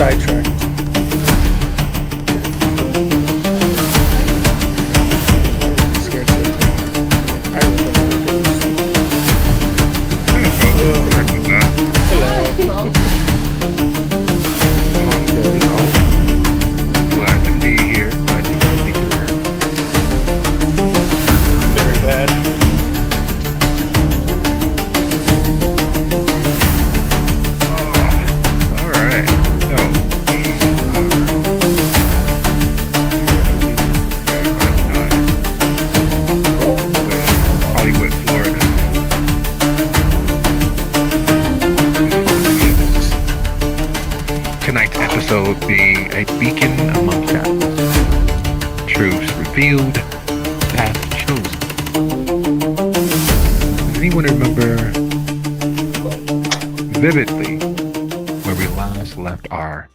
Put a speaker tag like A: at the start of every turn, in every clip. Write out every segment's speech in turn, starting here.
A: sidetracked. Scared sick. I remember Hello.
B: Glad to be here. Glad to be here.
A: Very bad.
B: All right. Hollywood, Florida. Tonight's episode being a beacon among shadows. Truths revealed, path chosen. Does anyone remember vividly where we last left our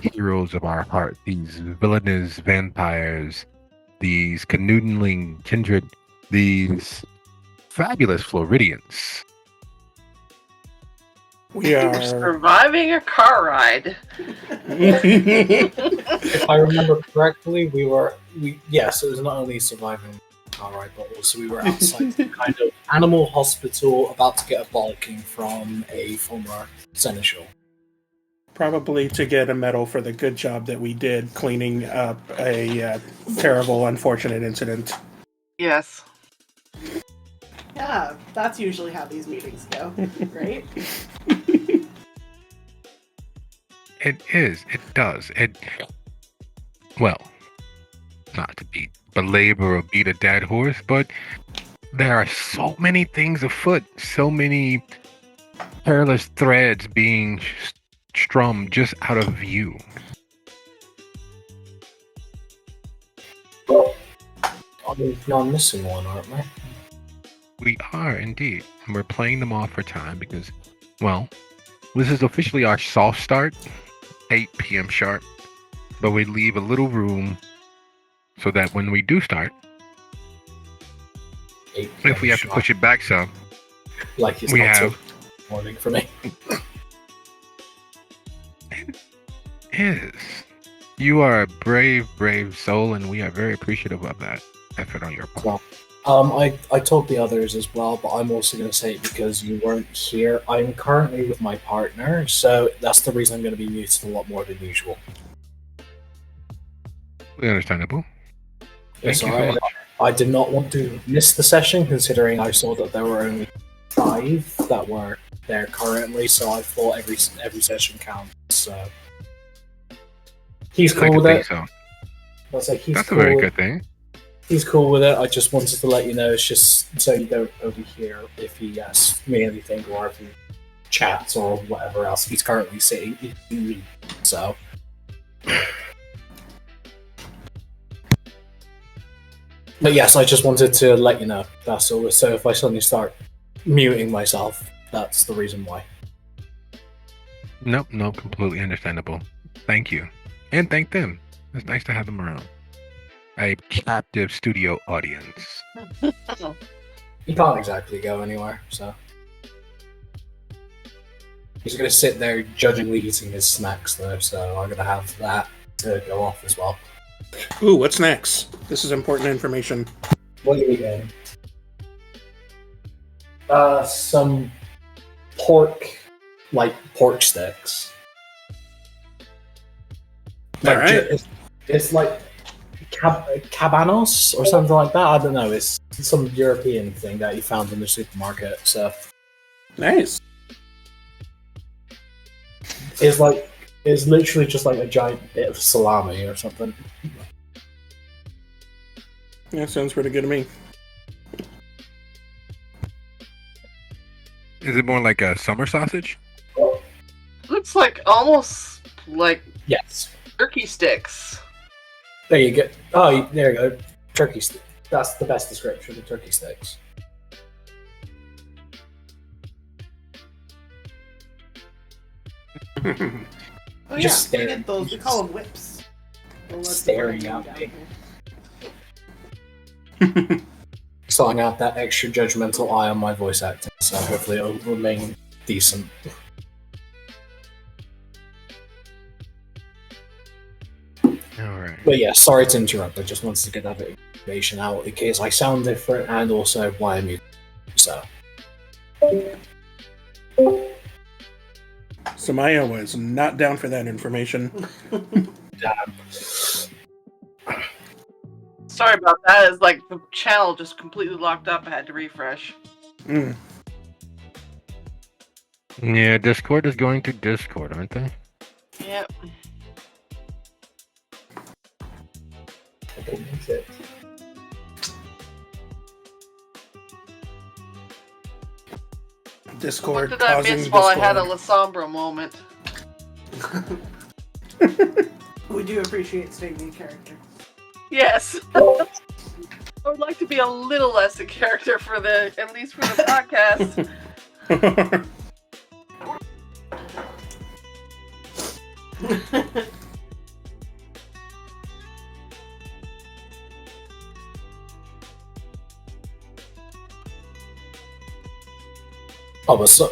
B: heroes of our heart, these villainous vampires, these canoodling kindred, these fabulous Floridians?
A: We
C: You're
A: are.
C: surviving a car ride.
D: If I remember correctly, yes, it was not only surviving car ride, but also we were outside some kind of animal hospital about to get a bollocking from a former seneschal.
A: Probably to get a medal for the good job that we did cleaning up a terrible, unfortunate incident.
C: Yes.
E: Yeah, that's usually how these meetings go, right?
B: It is. It does. Well, not to belabor or beat a dead horse, but there are so many things afoot, so many perilous threads being strummed just out of view.
D: I'm missing one, aren't we?
B: We are indeed. And we're playing them off for time because, well, this is officially our soft start, 8 p.m. sharp. But we leave a little room so that when we do start, if we have to push it back some,
D: like it's
B: we
D: not
B: have
D: till morning for me.
B: is. You are a brave, brave soul, and we are very appreciative of that effort on your part.
D: I told the others as well, but I'm also going to say it because you weren't here. I'm currently with my partner, so that's the reason I'm going to be muted a lot more than usual.
B: Understandable.
D: It's
B: Thank you so
D: alright.
B: much.
D: I did not want to miss the session, considering I saw that there were only 5 that were there currently, so I thought every session counts. So he's
B: I
D: cool
B: could
D: with
B: think
D: it.
B: so.
D: I was like, he's
B: That's a
D: cool.
B: very good thing.
D: He's cool with it. I just wanted to let you know. It's just so you don't overhear if he asks me anything or if he chats or whatever else. He's currently sitting in me. So. But yes, I just wanted to let you know. That's all. So if I suddenly start muting myself, that's the reason why.
B: Nope, completely understandable. Thank you. And thank them. It's nice to have them around. A captive studio audience.
D: He can't exactly go anywhere, so. He's going to sit there judgingly eating his snacks, though, so I'm going to have that to go off as well.
A: Ooh, what's next? This is important information.
D: What are you eating? Some pork, like pork sticks. Like,
A: Alright.
D: It's like cabanos or something like that. I don't know. It's some European thing that you found in the supermarket. So
A: Nice.
D: it's literally just like a giant bit of salami or something.
A: That sounds pretty good to me.
B: Is it more like a summer sausage?
C: Looks like almost like
D: Yes.
C: turkey sticks.
D: There you go. Oh, there you go. Turkey stick. That's the best description of turkey sticks.
E: Oh
D: Just
E: yeah, we
D: staring.
E: get those. We call them whips.
D: Staring at me. So I got that extra judgmental eye on my voice acting, so hopefully it'll remain decent.
B: All right.
D: But yeah, sorry to interrupt. I just wanted to get that bit of information out in case I sound different and also why I'm using. So
A: Samaya was not down for that information.
C: Sorry about that. It's like the channel just completely locked up. I had to refresh.
A: Mm.
B: Yeah, Discord is going to Discord, aren't they?
C: Yep.
A: Discord
C: What did I
A: causing
C: miss while I had a
A: discord.
C: La Sombra moment?
E: We do appreciate staying in character.
C: Yes. I would like to be a little less a character for at least for the podcast.
D: Oh, but so,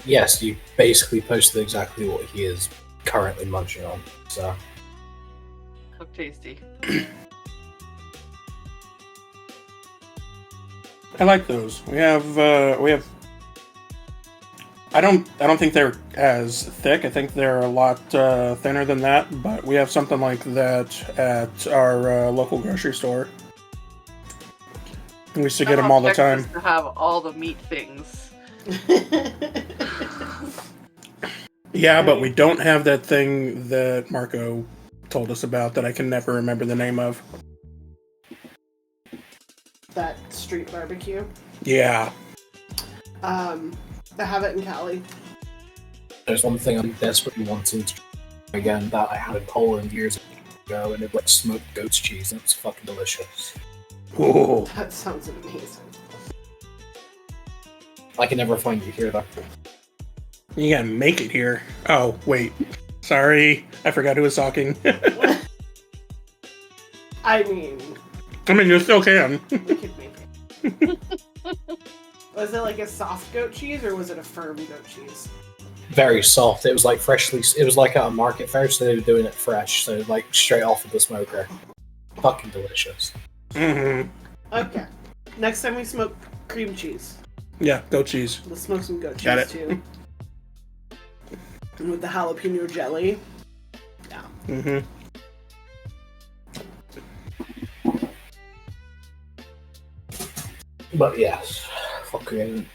D: yes, you basically posted exactly what he is currently munching on. So
C: Look tasty.
A: I like those. We have. I don't think they're as thick. I think they're a lot thinner than that. But we have something like that at our local grocery store. We used to get them all the time.
C: To have all the meat things.
A: Yeah, but we don't have that thing that Marco told us about that I can never remember the name of.
E: That street barbecue.
A: Yeah.
E: I have it in Cali.
D: there's one thing I'm desperately wanting to try again that I had in Poland years ago, and it was smoked goat's cheese, and it's fucking delicious.
A: Whoa.
E: That sounds amazing.
D: I can never find it here though.
A: You gotta make it here. Oh, wait. Sorry. I forgot who was talking.
E: I mean,
A: You still can.
E: we could make it. Was it like a soft goat cheese or was it a firm goat cheese?
D: Very soft. It was like freshly. It was like at a market fair, so they were doing it fresh, so like straight off of the smoker. Fucking delicious.
A: Mm-hmm.
E: Okay. Next time we smoke cream cheese,
A: Yeah, goat cheese.
E: let's smoke some goat
A: Got
E: cheese too. And with the jalapeno jelly. Yeah.
A: Mm-hmm.
D: But yes, fucking.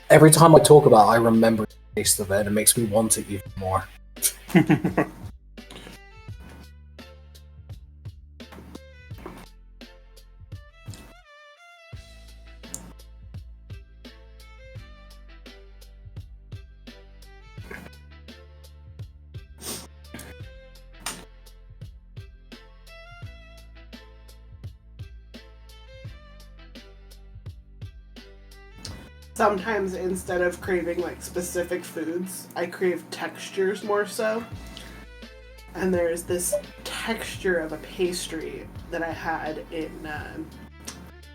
D: Every time I talk about it, I remember the taste of it, and it makes me want it even more.
E: Sometimes instead of craving like specific foods, I crave textures more so. And there's this texture of a pastry that I had in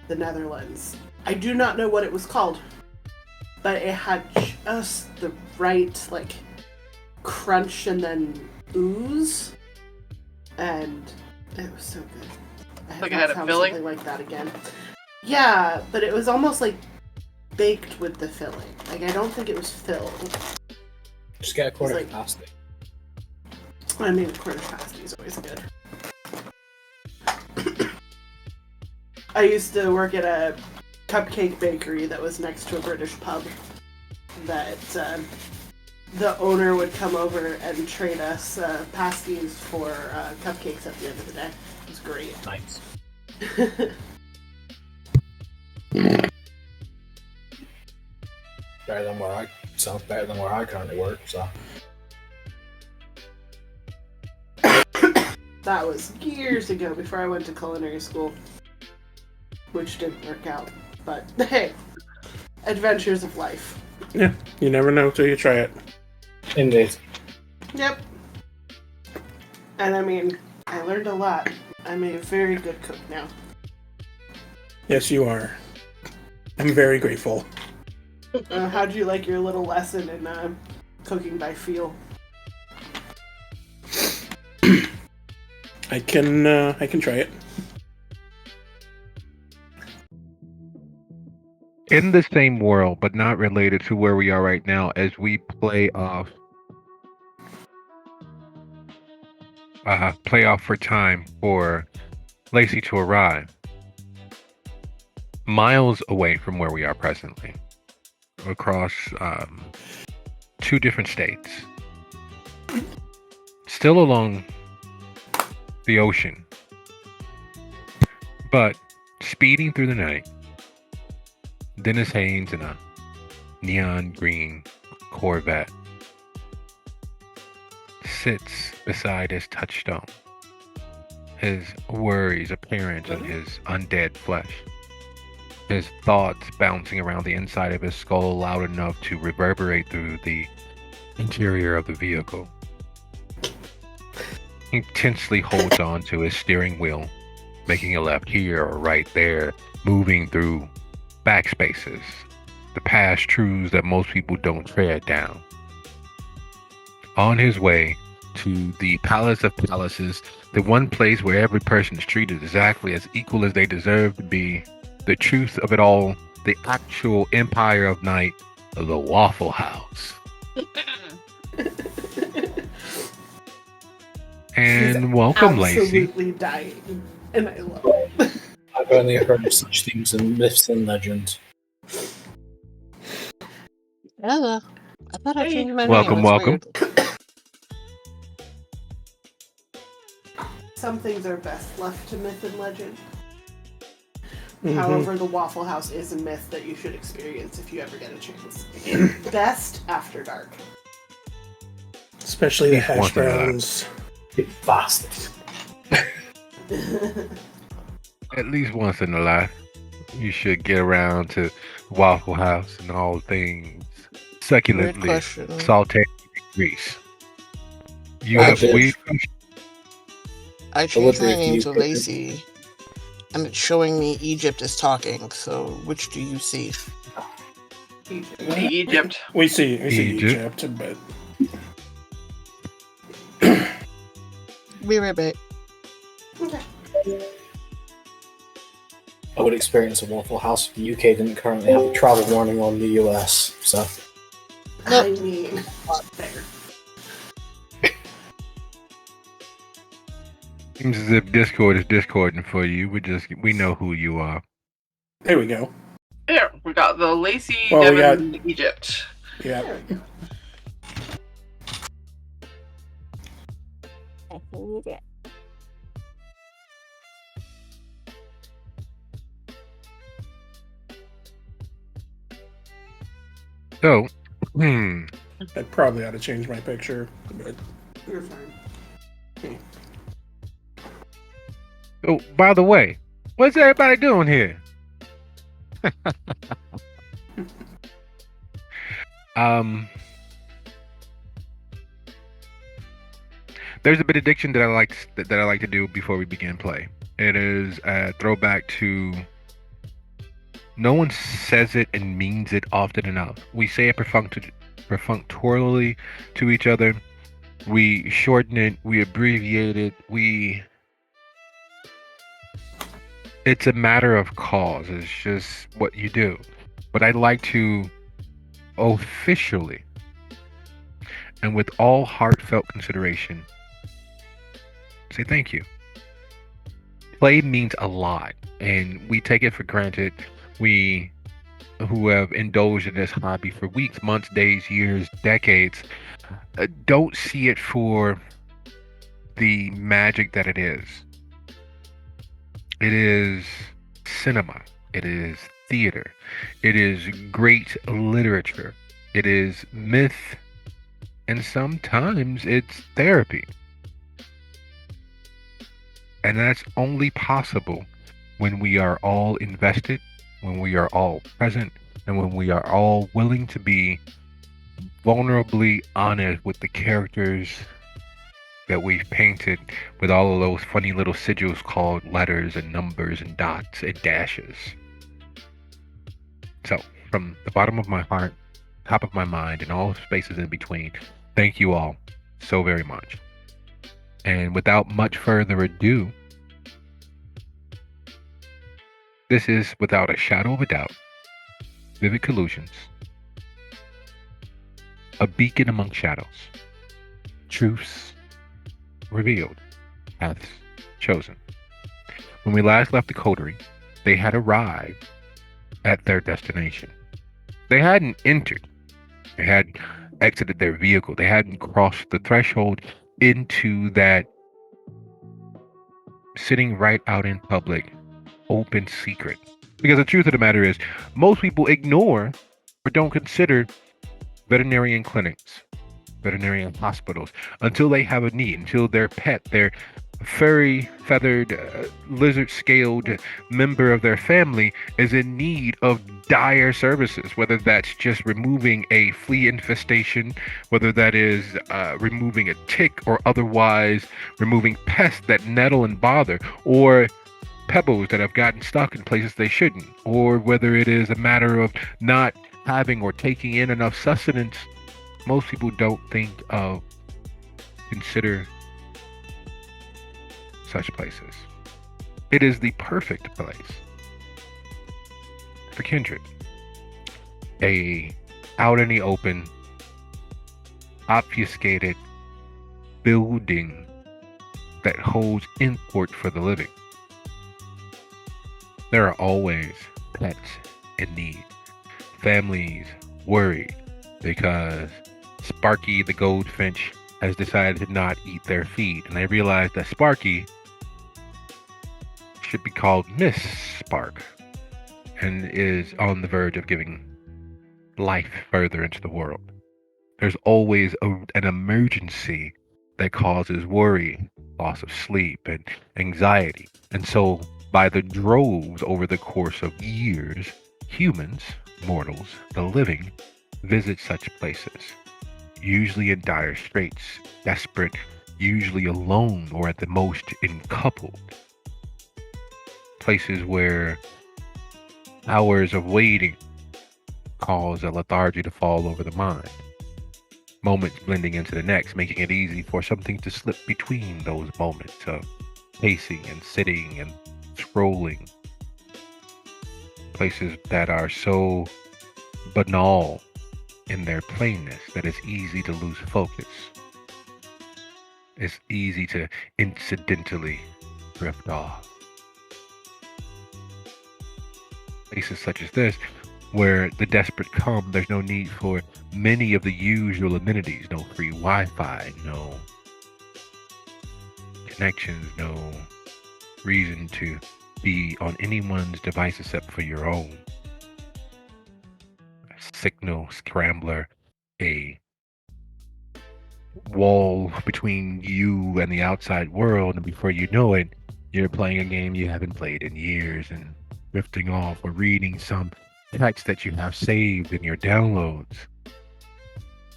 E: the Netherlands. I do not know what it was called, but it had just the right like crunch and then ooze, and it was so good. I
C: Like
E: have
C: it had
E: not
C: a
E: found
C: filling?
E: something like that again. Yeah, but it was almost like baked with the filling. Like, I don't think it was filled.
D: Just get a quarter
E: It's
D: of
E: like-
D: pasty.
E: I mean, a quarter pasty is always good. I used to work at a cupcake bakery that was next to a British pub that the owner would come over and trade us pasties for cupcakes at the end of the day. It was great.
D: Nice. Sounds better than where I currently work. So
E: That was years ago before I went to culinary school, which didn't work out. But hey, adventures of life.
A: Yeah, you never know till you try it.
D: indeed.
E: Yep. And I mean, I learned a lot. I'm a very good cook now.
A: Yes, you are. I'm very grateful.
E: How'd you like your little lesson in cooking by feel?
A: I can try it.
B: In the same world, but not related to where we are right now, as we play off for time for Lacey to arrive. Miles away from where we are presently, across 2 different states, still along the ocean, but speeding through the night, Dennis Haynes in a neon green Corvette sits beside his touchstone, his worries apparent in his undead flesh, his thoughts bouncing around the inside of his skull loud enough to reverberate through the interior of the vehicle. He tensely holds on to his steering wheel, making a left here or right there, moving through backspaces, the past truths that most people don't tread down. On his way to the Palace of Palaces, the one place where every person is treated exactly as equal as they deserve to be, the truth of it all, the actual Empire of Night, the Waffle House. And welcome, Lacey.
E: Absolutely dying, and I love it.
D: I've only heard of such things in myths and legends.
F: Hello. I thought I changed my
B: Welcome,
F: name.
B: welcome.
F: Weird.
E: Some things are best left to myth and legend.
A: Mhm.
E: However, the Waffle House is a myth that you should experience if you ever get a chance. Best after dark.
A: Especially the
B: He's
A: hash
B: wanting that.
A: browns.
D: You bastard.
B: At least once in a life, you should get around to Waffle House and all things
F: Weird
B: succulently
F: question.
B: sauteed in grease. You
D: I
B: have
D: did.
B: weird.
F: I changed my
D: Delivery
F: name
D: fee
F: to
D: for-
F: Lacey, and it's showing me Egypt is talking. So, which do you see?
C: Egypt.
A: We see
B: Egypt.
A: Egypt, but
F: Be right back.
E: Okay.
D: I would experience a Waffle House if the UK didn't currently have a travel warning on the US, so.
E: I mean, fair.
B: Seems as if Discord is discording for you. We know who you are.
A: there we go.
C: There, we got the Lacey
A: Well, we
C: Devon Egypt.
A: Yeah.
E: There we go.
B: So,
A: I probably ought to change my picture, but
E: You're fine.
B: oh, by the way, what's everybody doing here? There's a bit of diction that I like to do before we begin play. It is a throwback to. No one says it and means it often enough. We say it perfunctorily to each other. We shorten it. We abbreviate it. It's a matter of cause. It's just what you do. But I'd like to officially and with all heartfelt consideration say thank you. Play means a lot, and we take it for granted. We who have indulged in this hobby for weeks, months, days, years, decades, don't see it for the magic that it is. It is cinema. It is theater. It is great literature. It is myth. And sometimes it's therapy. And that's only possible when we are all invested, when we are all present, and when we are all willing to be vulnerably honest with the characters that we've painted, with all of those funny little sigils called letters and numbers and dots and dashes. So, from the bottom of my heart, top of my mind, and all spaces in between, thank you all so very much. And without much further ado, this is, without a shadow of a doubt, Vivid Collusions, a beacon among shadows, truths revealed, paths chosen. When we last left the coterie, they had arrived at their destination. They hadn't entered. They hadn't exited their vehicle. They hadn't crossed the threshold into that sitting right out in public, open secret. Because the truth of the matter is, most people ignore or don't consider veterinarian clinics, veterinarian hospitals, until they have a need, until their pet, their furry, feathered, lizard-scaled member of their family is in need of dire services, whether that's just removing a flea infestation, whether that is removing a tick, or otherwise removing pests that nettle and bother, or pebbles that have gotten stuck in places they shouldn't, or whether it is a matter of not having or taking in enough sustenance. Most people don't consider such places. It is the perfect place for Kindred. A out in the open, obfuscated building that holds import for the living. There are always pets in need. Families worried because Sparky the goldfinch has decided to not eat their feed, and they realize that Sparky should be called Miss Spark and is on the verge of giving life further into the world. There's always an emergency that causes worry, loss of sleep, and anxiety. And so by the droves over the course of years, humans, mortals, the living, visit such places, usually in dire straits, desperate, usually alone or at the most coupled. Places where hours of waiting cause a lethargy to fall over the mind. Moments blending into the next, making it easy for something to slip between those moments of pacing and sitting and scrolling. Places that are so banal in their plainness that it's easy to lose focus. It's easy to incidentally drift off. Places such as this, where the desperate come, there's no need for many of the usual amenities. No free Wi-Fi, no connections, no reason to be on anyone's device except for your own. A signal scrambler, a wall between you and the outside world, and before you know it, you're playing a game you haven't played in years and drifting off, or reading some text that you have saved in your downloads.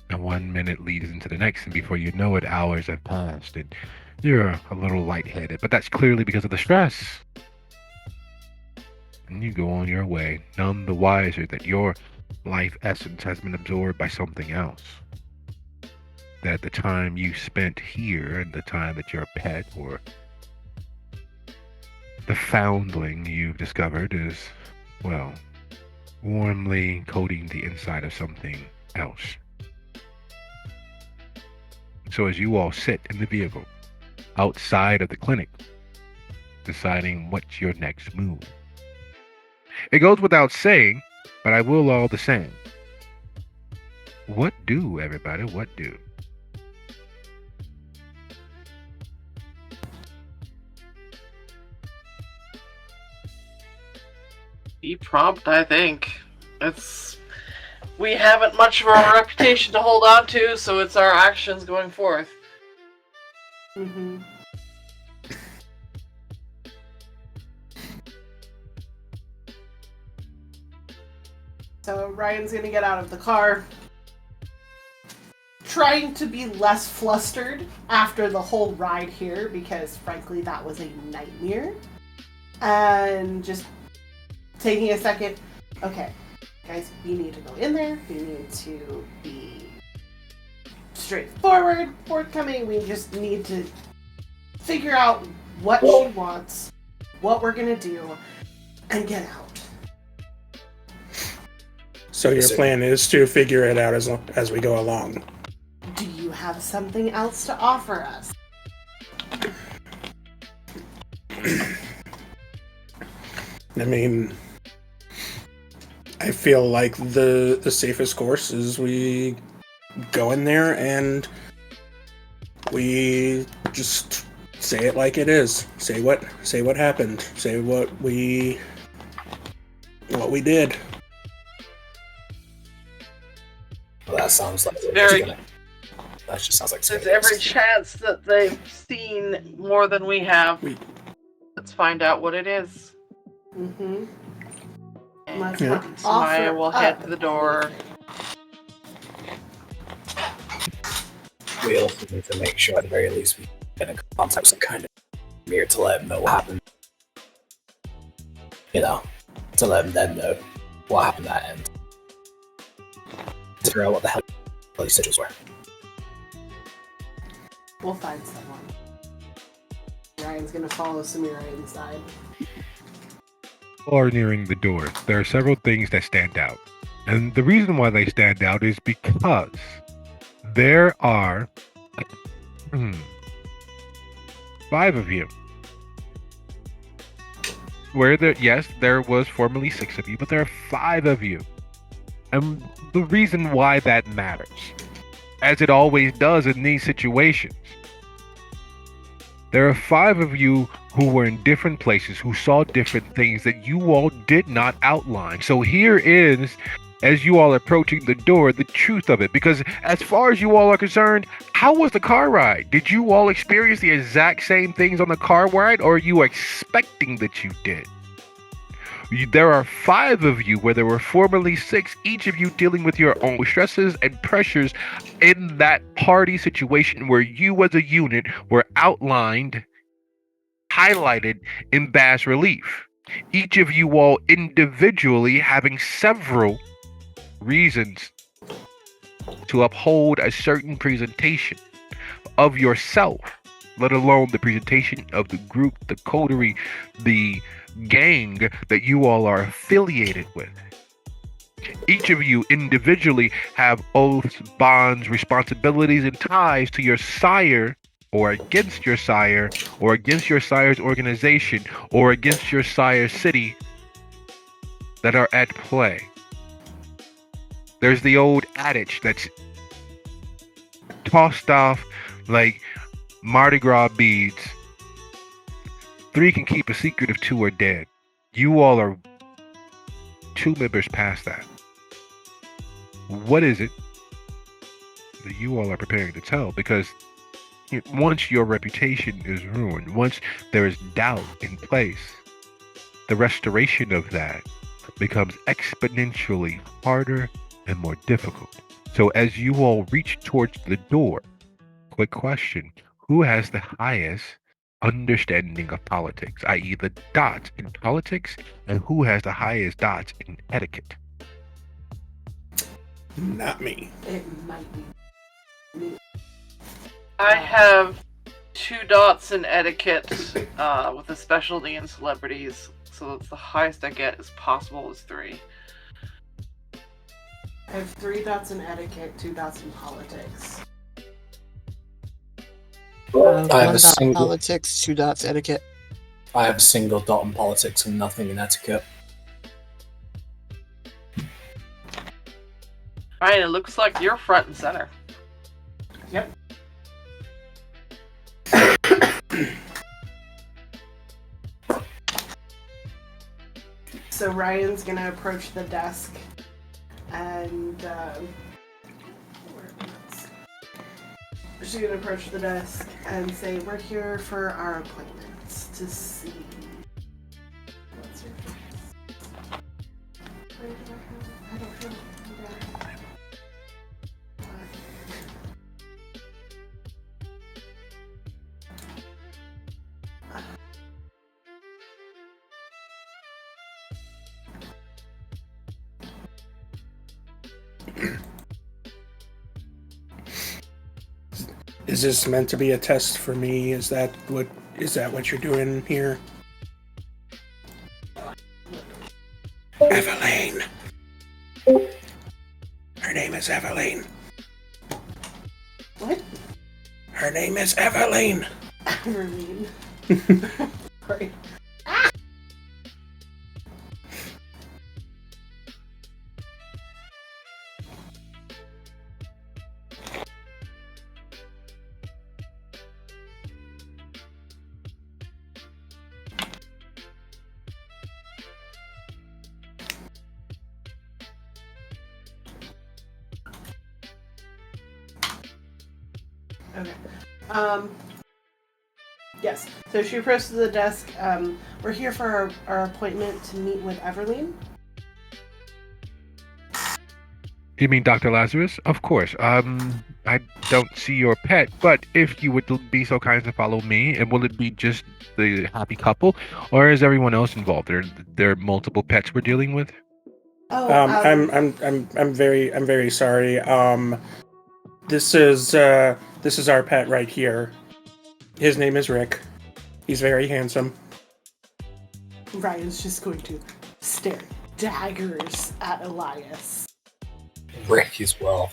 B: And 1 minute leads into the next, and before you know it, hours have passed and you're a little lightheaded, but that's clearly because of the stress. And you go on your way, none the wiser that your life essence has been absorbed by something else. That the time you spent here and the time that your pet or the foundling you've discovered is, well, warmly coating the inside of something else. So as you all sit in the vehicle, outside of the clinic, deciding what's your next move. It goes without saying, but I will all the same. What do, everybody? What do?
C: Be prompt, I think. We haven't much of a reputation to hold on to, so it's our actions going forth.
E: Mm-hmm. So Ryan's gonna get out of the car, trying to be less flustered after the whole ride here, because frankly that was a nightmare. And just taking a second, okay, guys, you need to go in there, you need to be straightforward, forthcoming, we just need to figure out what she wants, what we're gonna do, and get out.
A: So your plan is to figure it out as we go along.
E: Do you have something else to offer us?
A: I mean, I feel like the safest course is we go in there and we just say it like it is. Say what happened. Say what we did.
D: Well, that sounds like that just sounds like
C: There's every chance that they've seen more than we have. Let's find out what it is.
E: Mm-hmm.
C: And
E: Let's
C: Samaya will head to the door.
D: We also need to make sure at the very least we get in contact with some kind of mirror to let them know what happened. You know, to let them know what happened at that end. To figure out what the hell these sigils were.
E: We'll find someone. Ryan's gonna follow Samira inside.
B: Are nearing the door, there are several things that stand out. And the reason why they stand out is because there are 5 of you. Yes, there was formerly 6 of you, but there are 5 of you. And the reason why that matters, as it always does in these situations, there are 5 of you who were in different places, who saw different things that you all did not outline. So here is, as you all are approaching the door, the truth of it. Because as far as you all are concerned, how was the car ride? Did you all experience the exact same things on the car ride, or are you expecting that you did? There are 5 of you where there were formerly 6, each of you dealing with your own stresses and pressures in that party situation where you as a unit were outlined, highlighted in bas relief. Each of you all individually having several reasons to uphold a certain presentation of yourself, let alone the presentation of the group, the coterie, the gang that you all are affiliated with. Each of you individually have oaths, bonds, responsibilities, and ties to your sire, or against your sire, or against your sire's organization, or against your sire's city that are at play. There's the old adage that's tossed off like Mardi Gras beads. 3 can keep a secret if 2 are dead. You all are 2 members past that. What is it that you all are preparing to tell? Because once your reputation is ruined, once there is doubt in place, the restoration of that becomes exponentially harder and more difficult. So as you all reach towards the door, quick question: who has the highest understanding of politics, i.e. the dots in politics, and who has the highest dots in etiquette?
A: Not me.
E: It might be me.
C: I have 2 dots in etiquette with a specialty in celebrities, so that's the highest I get as possible is 3.
E: I have 3 dots in etiquette, 2 dots in politics.
D: I have
F: 1
D: a
F: dot
D: single.
F: politics, 2 dots etiquette.
D: I have a single dot in politics and nothing in etiquette.
C: Ryan, it looks like you're front and center.
E: Yep. So Ryan's gonna approach the desk and she's gonna approach the desk and say, "We're here for our appointments to see." What's your face? Where do I don't know.
A: Is this meant to be a test for me? Is that what you're doing here? Eveline. Her name is Eveline.
E: What?
A: Her name is Eveline.
E: Everline. Sorry. Okay. Yes. So she approaches the desk. We're here for our appointment to meet with Everline.
B: You mean Dr. Lazarus? Of course. I don't see your pet, but if you would be so kind as to follow me, and will it be just the happy couple, or is everyone else involved? There are multiple pets we're dealing with.
E: Oh,
A: I'm very sorry. This is our pet right here. His name is Rick. He's very handsome.
E: Ryan's just going to stare daggers at Elias.
D: Rick as well.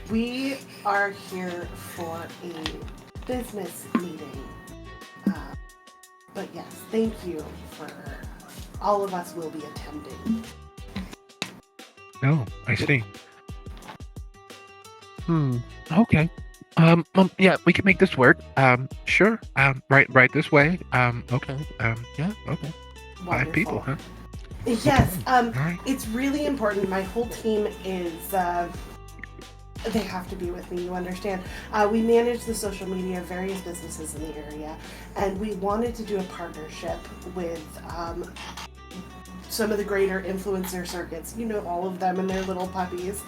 E: We are here for a business meeting. But yes, thank you for all of us will be attending.
B: Oh, I see. Okay. Yeah, we can make this work. Sure. Right this way. Okay. Yeah, okay. 5 people, huh?
E: Yes,
B: Alright.
E: it's really important. My whole team is, they have to be with me, you understand. We manage the social media of various businesses in the area, and we wanted to do a partnership with some of the greater influencer circuits. You know, all of them and their little puppies.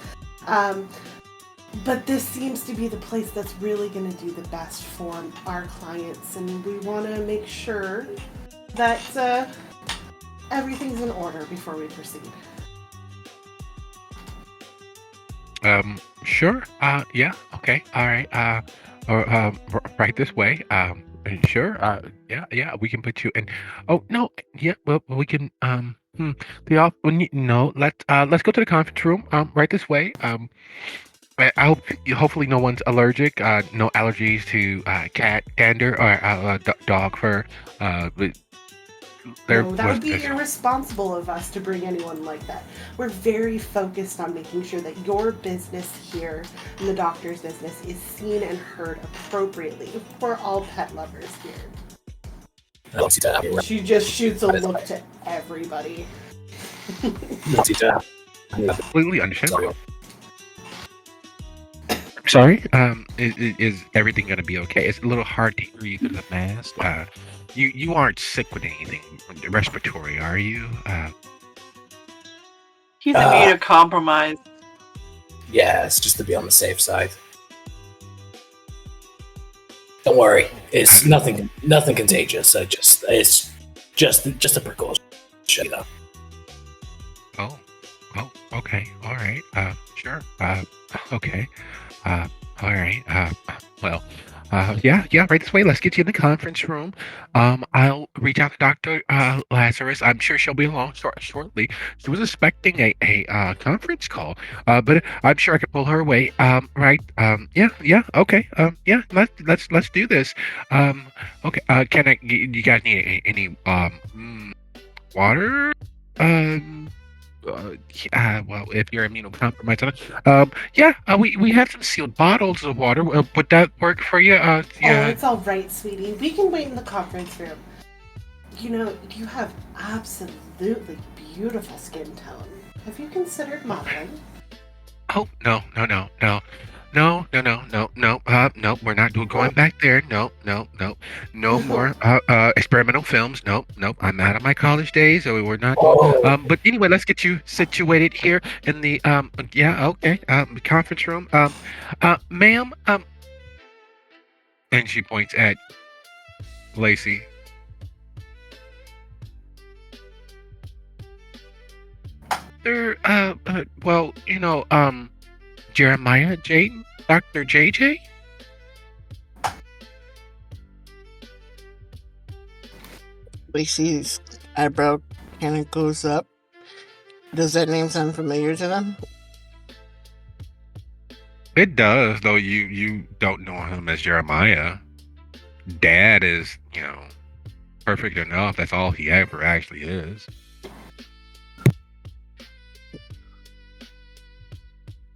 E: But this seems to be the place that's really going to do the best for our clients, and we want to make sure that everything's in order before we proceed.
B: Sure. Yeah. Okay. All right. Right this way. Sure. Yeah. We can put you in. Oh no. Yeah. Well, we can. No. Let's go to the conference room. Right this way. I hope hopefully no one's allergic. No allergies to cat dander or dog fur.
E: No, that would be irresponsible of us to bring anyone like that. We're very focused on making sure that your business here and the doctor's business is seen and heard appropriately for all pet lovers here.
D: I don't see that.
E: She just shoots a look to everybody.
B: Completely understand. Sorry. Is everything gonna be okay? It's a little hard to hear you through the mask. You aren't sick with anything respiratory, are you?
C: He's immunocompromised.
D: Yeah, it's just to be on the safe side. Don't worry, it's nothing contagious. It's just a precaution, you know.
B: Oh, okay, all right. Sure. Okay. All right. Well. Yeah, right this way. Let's get you in the conference room. I'll reach out to Dr. Lazarus. I'm sure she'll be along shortly. She was expecting a conference call, but I'm sure I could pull her away. Right. Yeah. Okay. Yeah. Let's do this. Okay. Can you guys need any water? Well, if you're immunocompromised, we have some sealed bottles of water. Would that work for you?
E: Oh, it's all right, sweetie. We can wait in the conference room. You know, you have absolutely beautiful skin tone. Have you considered modeling?
B: Oh, no. No. We're not going back there. No more experimental films. Nope. I'm out of my college days, so we're not. But anyway, let's get you situated here in the conference room. Ma'am. And she points at Lacey. Well, Jeremiah, Jaden. Dr. JJ?
F: Lacey's eyebrow kind of goes up. Does that name sound familiar to them?
B: It does, though you don't know him as Jeremiah. Dad is, perfect enough. That's all he ever actually is.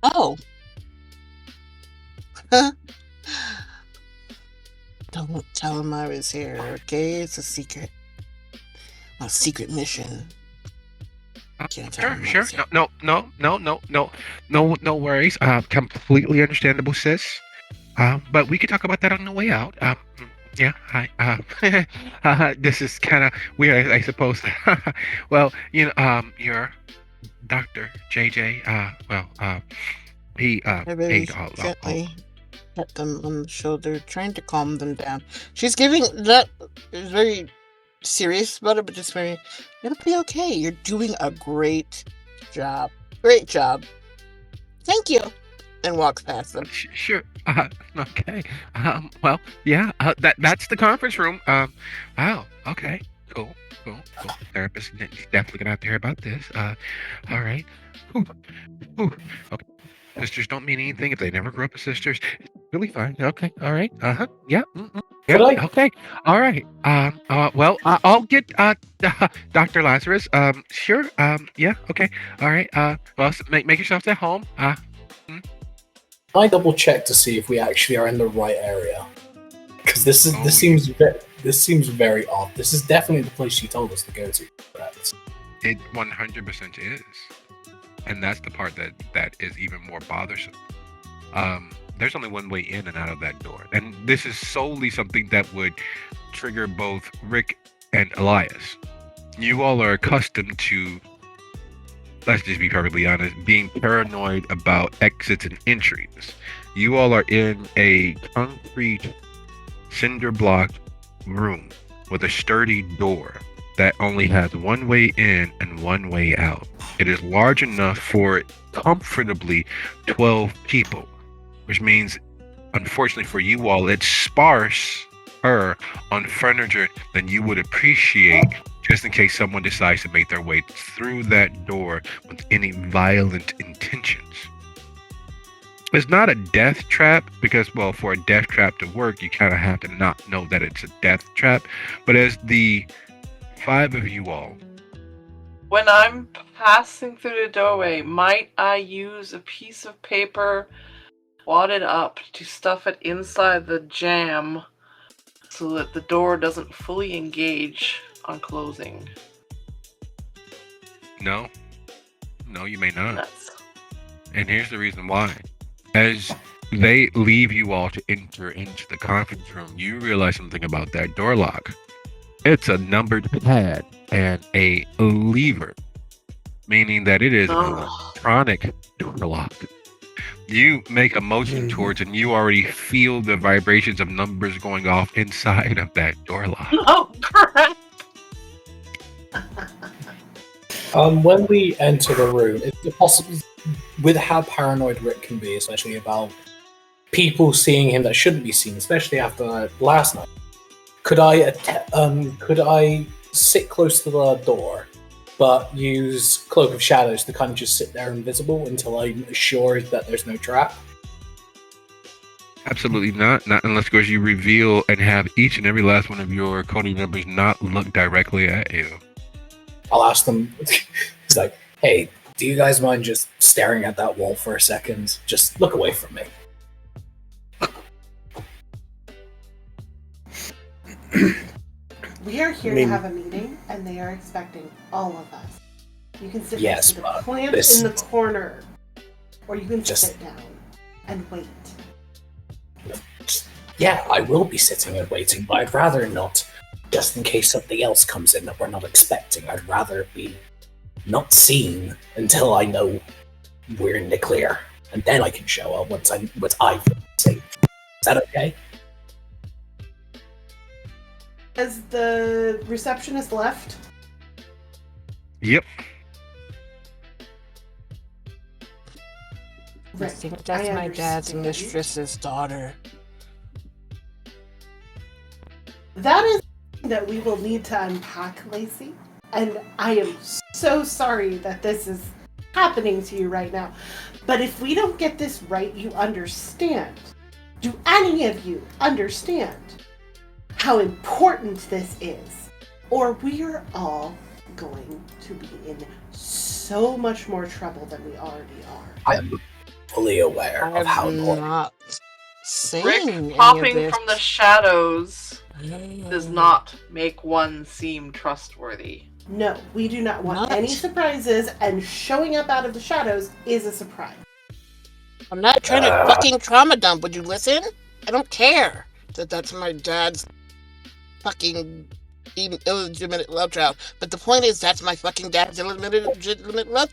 F: Oh. Don't tell him I was here, okay? It's a secret. A secret mission. Can't tell him I
B: Sure.
F: was here.
B: No worries. Completely understandable, sis. But we could talk about that on the way out. Yeah, hi. This is kind of weird, I suppose. Well, your Dr. JJ, he
F: I very
B: paid all.
F: gently pat them on the shoulder, trying to calm them down. She's giving that is very serious about it, but just very, it'll be okay. You're doing a great job. Great job. Thank you. And walks past them.
B: Sure. Okay. Well, yeah. That's the conference room. Wow. Okay. Cool. Therapist is definitely gonna have to hear about this. All right. Whew. Okay. Sisters don't mean anything if they never grew up as sisters. It's really fine. Okay. All right. Yeah. Yeah.
D: Could I-
B: Okay. All right. Well, I'll get Dr. Lazarus. Sure. Yeah. Okay. All right. Well, make yourselves at home.
D: I double check to see if we actually are in the right area, because this
B: Oh,
D: seems very odd. This is definitely the place she told us to go to. Correct.
B: It 100% is, and that's the part that is even more bothersome. There's only one way in and out of that door, and this is solely something that would trigger both Rick and Elias. You all are accustomed to, let's just be perfectly honest, being paranoid about exits and entries. You all are in a concrete cinder block room with a sturdy door that only has one way in and one way out. It is large enough for comfortably 12 people, which means, unfortunately for you all, it's sparser on furniture than you would appreciate, just in case someone decides to make their way through that door with any violent intentions. It's not a death trap because, well, for a death trap to work, you kind of have to not know that it's a death trap. But as the 5 of you all,
C: When I'm passing through the doorway, might I use a piece of paper wadded up to stuff it inside the jamb so that the door doesn't fully engage on closing?
B: no, you may not.
C: Nuts.
B: And here's the reason why. As they leave you all to enter into the conference room, you realize something about that door lock. It's a numbered pad and a lever, meaning that it is an
C: Oh.
B: electronic door lock. You make a motion towards, and you already feel the vibrations of numbers going off inside of that door lock.
C: Oh, crap!
D: When we enter the room, is it possible, with how paranoid Rick can be, especially about people seeing him that shouldn't be seen, especially after last night, could I sit close to the door, but use Cloak of Shadows to kind of just sit there invisible until I'm assured that there's no trap?
B: Absolutely not. Not unless, of course, you reveal and have each and every last one of your Cody members not look directly at you.
D: I'll ask them. He's like, "Hey, do you guys mind just staring at that wall for a second? Just look away from me."
E: We are here
A: I mean-
E: to have a meeting, and they are expecting all of us. You can sit
D: Yes,
E: next to the
D: but
E: plant
D: this-
E: in the corner, or you can
D: Just-
E: sit down and wait.
D: Yeah, I will be sitting and waiting, but I'd rather not. Just in case something else comes in that we're not expecting, I'd rather be not seen until I know we're in the clear, and then I can show up once I feel safe. Is that okay?
E: Has the receptionist left?
B: Yep.
F: I
E: Right.
F: think that's
E: I
F: my dad's
E: understand.
F: mistress's daughter.
E: That is something that we will need to unpack, Lacey. And I am so sorry that this is happening to you right now. But if we don't get this right, you understand. Do any of you understand how important this is? Or we are all going to be in so much more trouble than we already are.
D: I am fully aware of how
F: I'm
D: important.
F: not saying
C: Rick
F: any of
C: popping
F: this.
C: from the shadows does not make one seem trustworthy.
E: No, we do not want
F: Not.
E: any surprises, and showing up out of the shadows is a surprise.
F: I'm not trying to fucking trauma dump. Would you listen? I don't care that that's my dad's fucking illegitimate love child. But the point is, that's my fucking dad's illegitimate love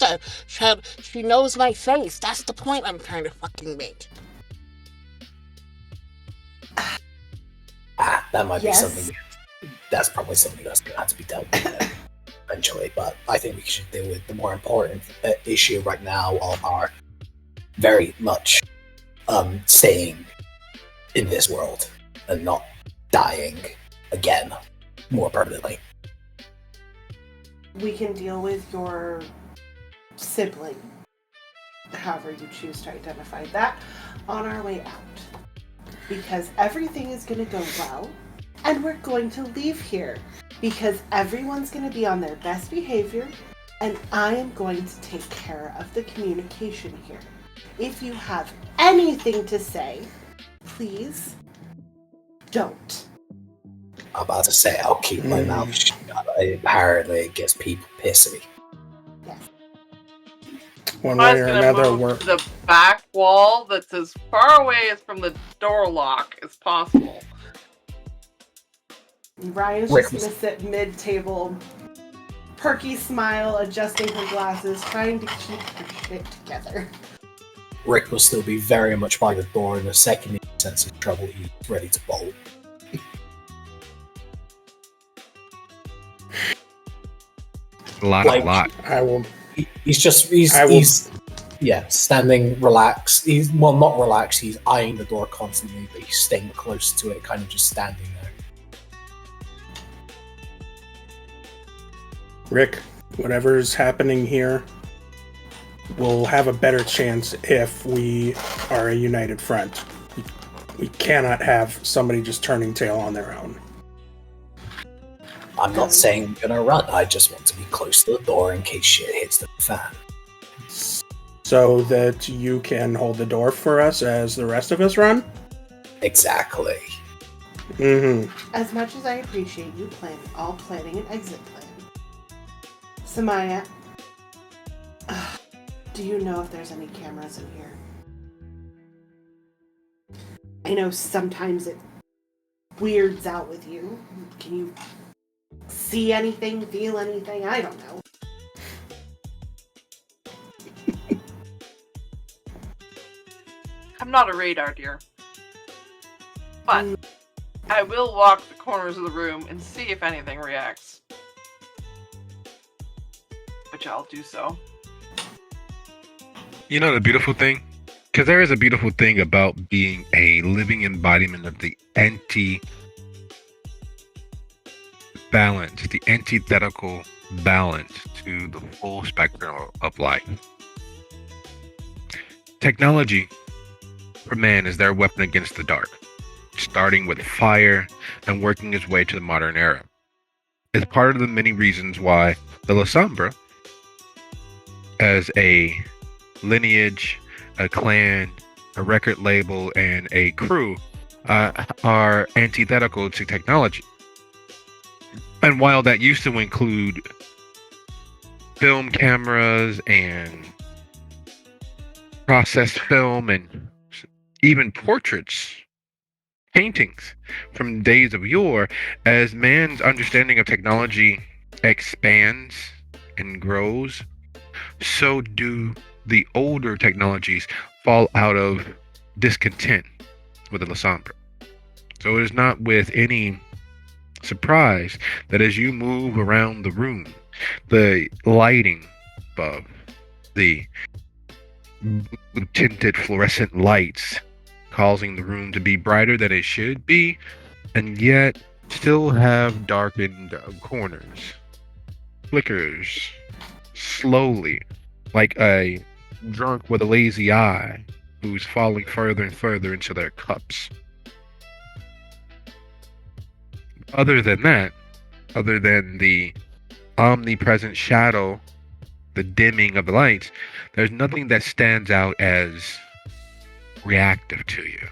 F: child. She knows my face. That's the point I'm trying to fucking make.
D: That might
E: Yes.
D: be something. That's probably something that's going to have to be dealt with eventually. But I think we should deal with the more important issue right now of our very much staying in this world and not dying again more permanently.
E: We can deal with your sibling, however you choose to identify that, on our way out. Because everything is going to go well, and we're going to leave here. Because everyone's going to be on their best behavior, and I am going to take care of the communication here. If you have anything to say, please don't.
D: I'm about to say I'll keep my mouth shut. Apparently it gets people pissy.
E: Yes.
A: One
C: I
A: way
C: was
A: or
C: gonna
A: another,
C: move
A: we're
C: to the back wall that's as far away as from the door lock as possible.
E: Ryan's
D: Rick
E: just gonna sit mid-table, perky smile, adjusting her glasses, trying to keep her shit together.
D: Rick will still be very much by the door, and the second he senses trouble, he's ready to bolt.
B: A lot.
A: I will.
D: He's standing relaxed. He's not relaxed. He's eyeing the door constantly, but he's staying close to it, kind of just standing there.
A: Rick, whatever's happening here, we'll have a better chance if we are a united front. We cannot have somebody just turning tail on their own.
D: I'm not saying I'm gonna run. I just want to be close to the door in case shit hits the fan.
A: So that you can hold the door for us as the rest of us run?
D: Exactly.
A: Mm-hmm.
E: As much as I appreciate you planning an exit plan, Samaya, do you know if there's any cameras in here? I know sometimes it weirds out with you. Can you see anything, feel anything? I don't know.
C: I'm not a radar deer. But I will walk the corners of the room and see if anything reacts. Which I'll do so.
B: You know the beautiful thing? Because there is a beautiful thing about being a living embodiment of the balance, the antithetical balance to the full spectrum of life. Technology for man is their weapon against the dark, starting with fire and working its way to the modern era. It's part of the many reasons why the Lasombra, as a lineage, a clan, a record label, and a crew, are antithetical to technology. And while that used to include film cameras and processed film and even portraits, paintings from days of yore, as man's understanding of technology expands and grows, so do the older technologies fall out of discontent with the Lasombra. So it is not with any surprise that as you move around the room, the lighting above, the tinted fluorescent lights, causing the room to be brighter than it should be, and yet still have darkened corners. Flickers slowly, like a drunk with a lazy eye who's falling further and further into their cups. Other than that, other than the omnipresent shadow, the dimming of the lights, there's nothing that stands out as reactive to you.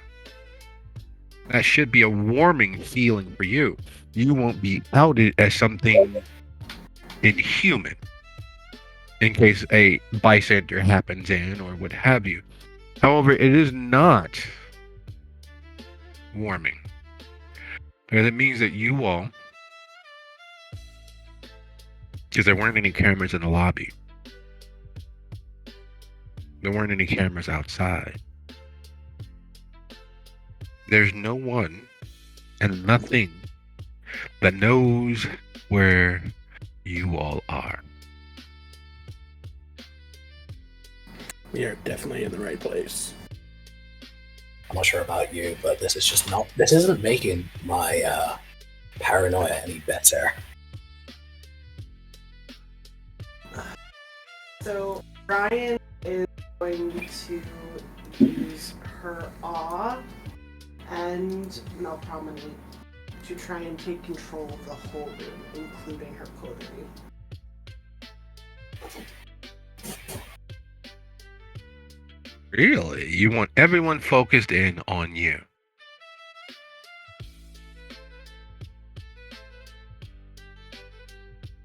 B: That should be a warming feeling for you. You won't be outed as something inhuman in case a bystander happens in or what have you. However, it is not warming, because it means that you all, because there weren't any cameras in the lobby, there weren't any cameras outside, there's no one and nothing that knows where you all are.
A: We are definitely in the right place.
D: I'm not sure about you, but this isn't making my paranoia any better.
E: So Ryan is going to use her awe and Melpromene to try and take control of the whole room, including her coterie.
B: Really? You want everyone focused in on you?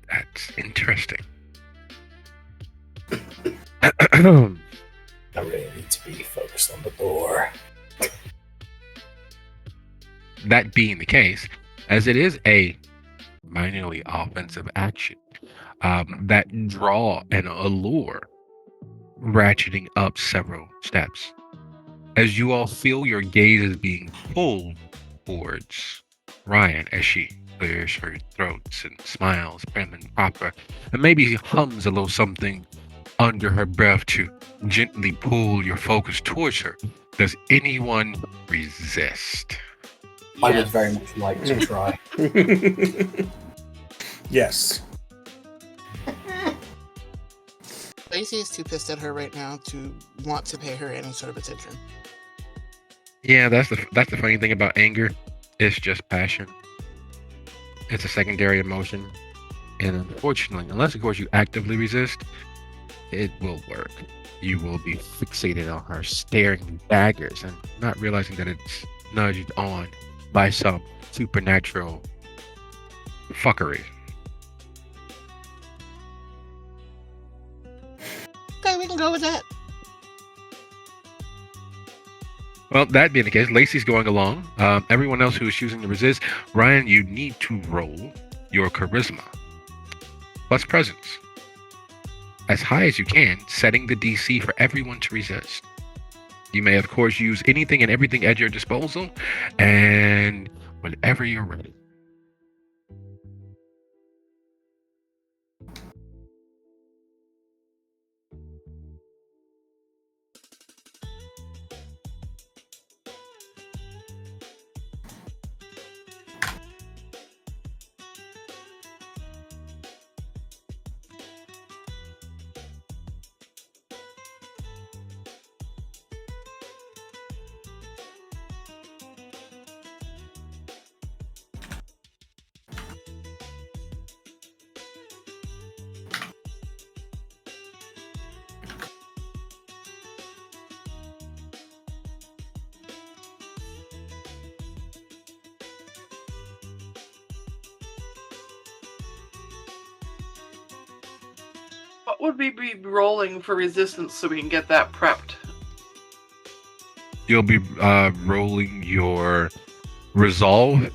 B: That's interesting.
D: I really need to be focused on the door.
B: That being the case, as it is a minorly offensive action, that draw and allure ratcheting up several steps. As you all feel your gaze is being pulled towards Ryan as she clears her throats and smiles prim and proper, and maybe hums a little something under her breath to gently pull your focus towards her. Does anyone resist?
D: I would very much like to try.
A: Yes.
F: Lacey is too pissed at her right now to want to pay her any sort of attention.
B: Yeah, that's the funny thing about anger. It's just passion. It's a secondary emotion, and unfortunately, unless of course you actively resist, it will work. You will be fixated on her, staring daggers and not realizing that it's nudged on by some supernatural fuckery.
F: Okay, we can go with that.
B: Well, that being the case, Lacey's going along. Everyone else who is choosing to resist, Ryan, you need to roll your charisma plus presence as high as you can, setting the DC for everyone to resist. You may, of course, use anything and everything at your disposal, and whenever you're ready.
C: What would we be rolling for resistance so we can get that prepped?
B: You'll be rolling your resolve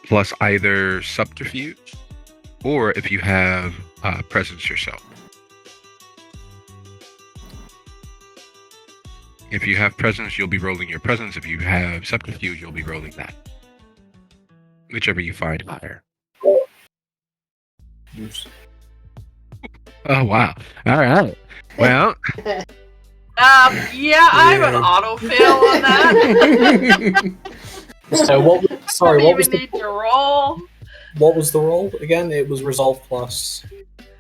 B: plus either subterfuge, or if you have presence yourself. If you have presence, you'll be rolling your presence. If you have subterfuge, you'll be rolling that. Whichever you find higher.
D: Oops.
B: Oh, wow. All right. Well,
C: Yeah, I have an autofill on that.
D: So what? Sorry,
C: Don't
D: what was
C: even
D: the
C: need to roll.
D: what was the roll again? It was resolve plus.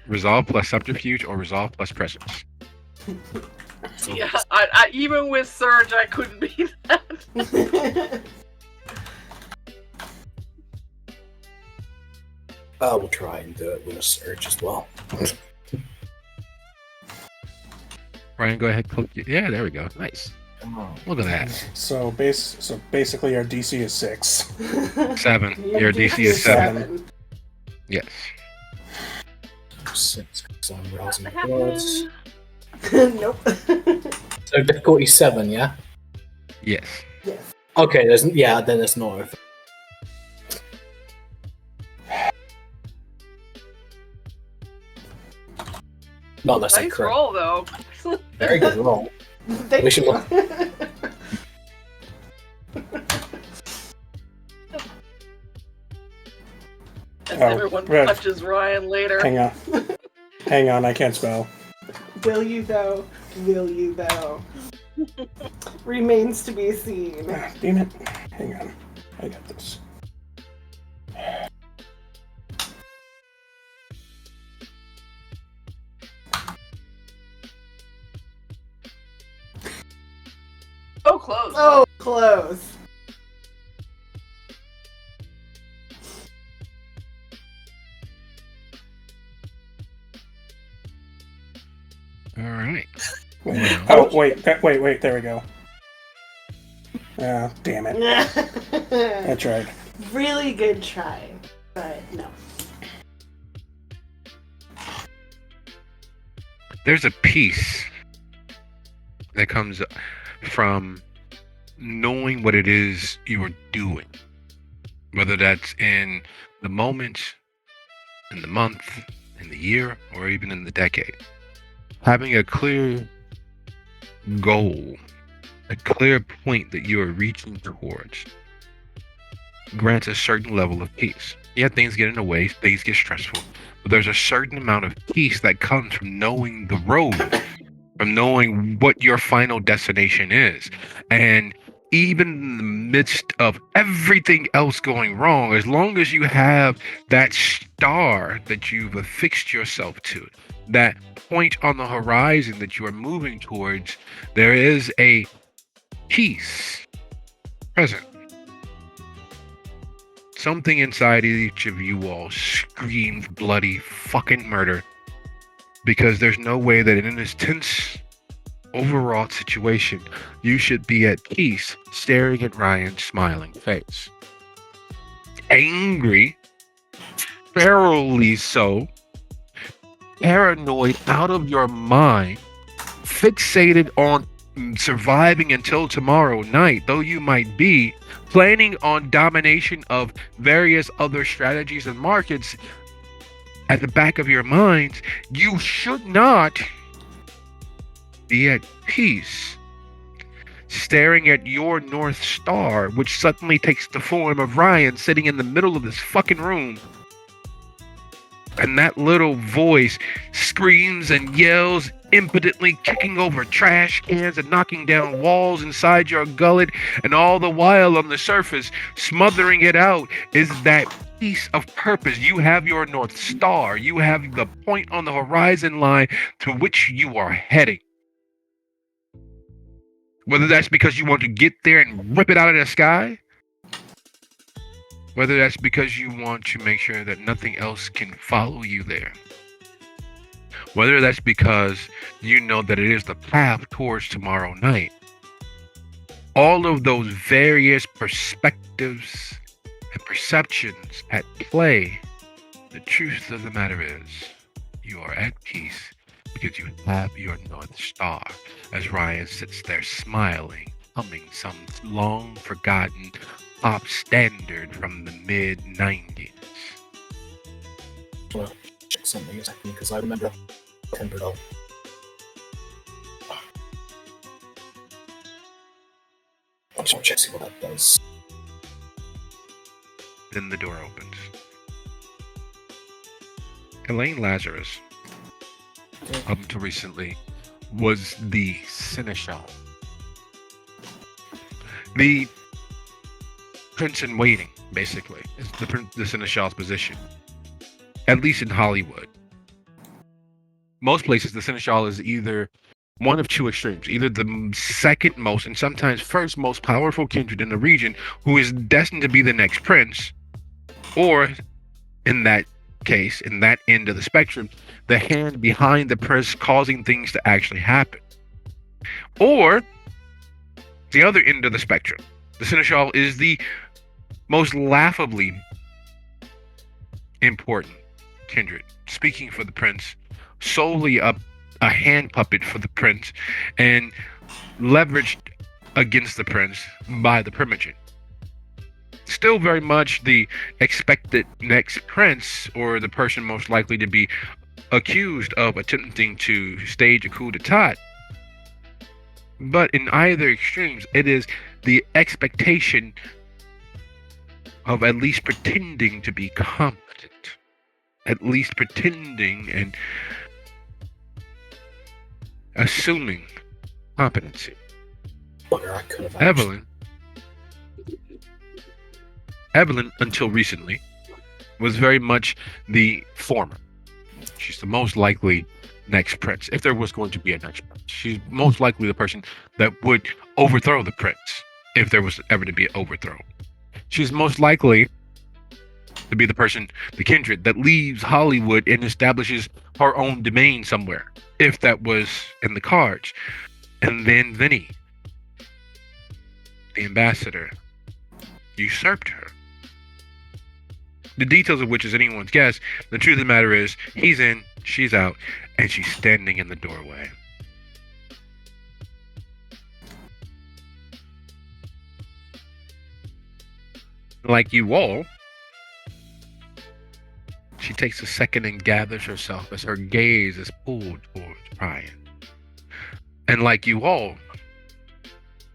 B: Resolve plus subterfuge or resolve plus presence.
C: Yeah, I even with Surge, I couldn't beat that.
D: We'll try and do it with a surge as well.
B: Ryan, go ahead. Click. Yeah, there we go. Nice. Look at that.
A: So basically, our DC is 6.
B: 7. Your DC is 7. Yes.
D: 6. So I'm
C: What
D: rousing
C: happened?
D: words.
E: Nope.
D: So difficulty 7, yeah.
B: Yes.
E: Yes.
D: Okay, then there's no over. Not unless I
C: Nice
D: crit.
C: roll, though.
D: Very good roll.
E: Thank
D: We should
E: you.
D: look-
C: As
A: Oh,
C: everyone
A: right.
C: punches Ryan later.
A: Hang on, I can't spell.
E: Will you though? Will you though? Remains to be seen.
A: Ah, damn it. Hang on. I got this.
C: So close.
E: Oh, close.
B: All right.
A: Wait, wait, there we go. Ah, damn it. I tried.
E: Really good try, but no.
B: There's a piece that comes from knowing what it is you are doing, whether that's in the moment, in the month, in the year, or even in the decade. Having a clear goal, a clear point that you are reaching towards, grants a certain level of peace. Yeah, things get in the way, things get stressful, but there's a certain amount of peace that comes from knowing the road, from knowing what your final destination is. And even in the midst of everything else going wrong, as long as you have that star that you've affixed yourself to, that point on the horizon that you are moving towards, there is a peace present. Something inside each of you all screams bloody fucking murder, because there's no way that in this tense, overwrought situation you should be at peace staring at Ryan's smiling face. Angry, ferally so, paranoid out of your mind, fixated on surviving until tomorrow night, though you might be planning on domination of various other strategies and markets at the back of your minds, you should not be at peace staring at your North Star, which suddenly takes the form of Ryan sitting in the middle of this fucking room. And that little voice screams and yells, impotently kicking over trash cans and knocking down walls inside your gullet. And all the while on the surface, smothering it out, is that piece of purpose. You have your North Star. You have the point on the horizon line to which you are heading. Whether that's because you want to get there and rip it out of the sky, whether that's because you want to make sure that nothing else can follow you there, whether that's because you know that it is the path towards tomorrow night. All of those various perspectives and perceptions at play, the truth of the matter is, you are at peace because you have your North Star, as Ryan sits there smiling, humming some long forgotten pop standard from the mid-90s.
D: I want to check something a second because I remember Timberdoll. I just want to check see what that does.
B: Then the door opens. Elaine Lazarus, up until recently, was the Seneschal. The prince in waiting, basically, is the Seneschal's position. At least in Hollywood. Most places, the Seneschal is either one of two extremes, either the second most and sometimes first most powerful kindred in the region who is destined to be the next prince, or in that case, in that end of the spectrum, the hand behind the prince causing things to actually happen. Or the other end of the spectrum, the Seneschal is the most laughably important kindred, speaking for the prince, solely a hand puppet for the prince, and leveraged against the prince by the Primogen. Still very much the expected next prince, or the person most likely to be accused of attempting to stage a coup d'etat. But in either extremes, it is the expectation of at least pretending to be competent. At least pretending and assuming competency.
D: Bugger, I could have actually.
B: Evelyn, until recently, was very much the former. She's the most likely next prince, if there was going to be a next prince. She's most likely the person that would overthrow the prince, if there was ever to be an overthrow. She's most likely to be the person, the kindred, that leaves Hollywood and establishes her own domain somewhere, if that was in the cards. And then Vinny, the ambassador, usurped her. The details of which is anyone's guess. The truth of the matter is, he's in, she's out, and she's standing in the doorway. Like you all, she takes a second and gathers herself as her gaze is pulled towards Brian. And like you all,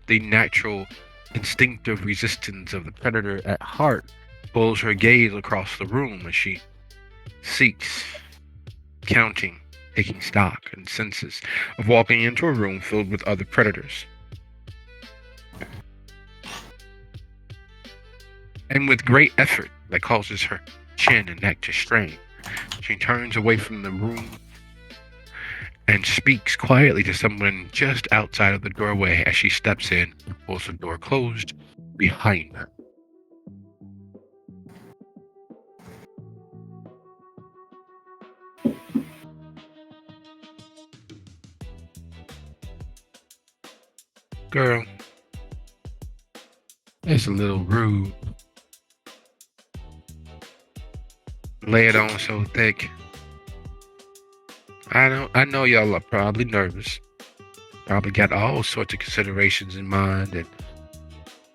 B: the natural, instinctive resistance of the predator at heart pulls her gaze across the room as she seeks, counting, taking stock and senses of walking into a room filled with other predators. And with great effort that causes her chin and neck to strain, she turns away from the room and speaks quietly to someone just outside of the doorway as she steps in and pulls the door closed behind her. Girl, it's a little rude. Lay it on so thick. I know y'all are probably nervous. Probably got all sorts of considerations in mind and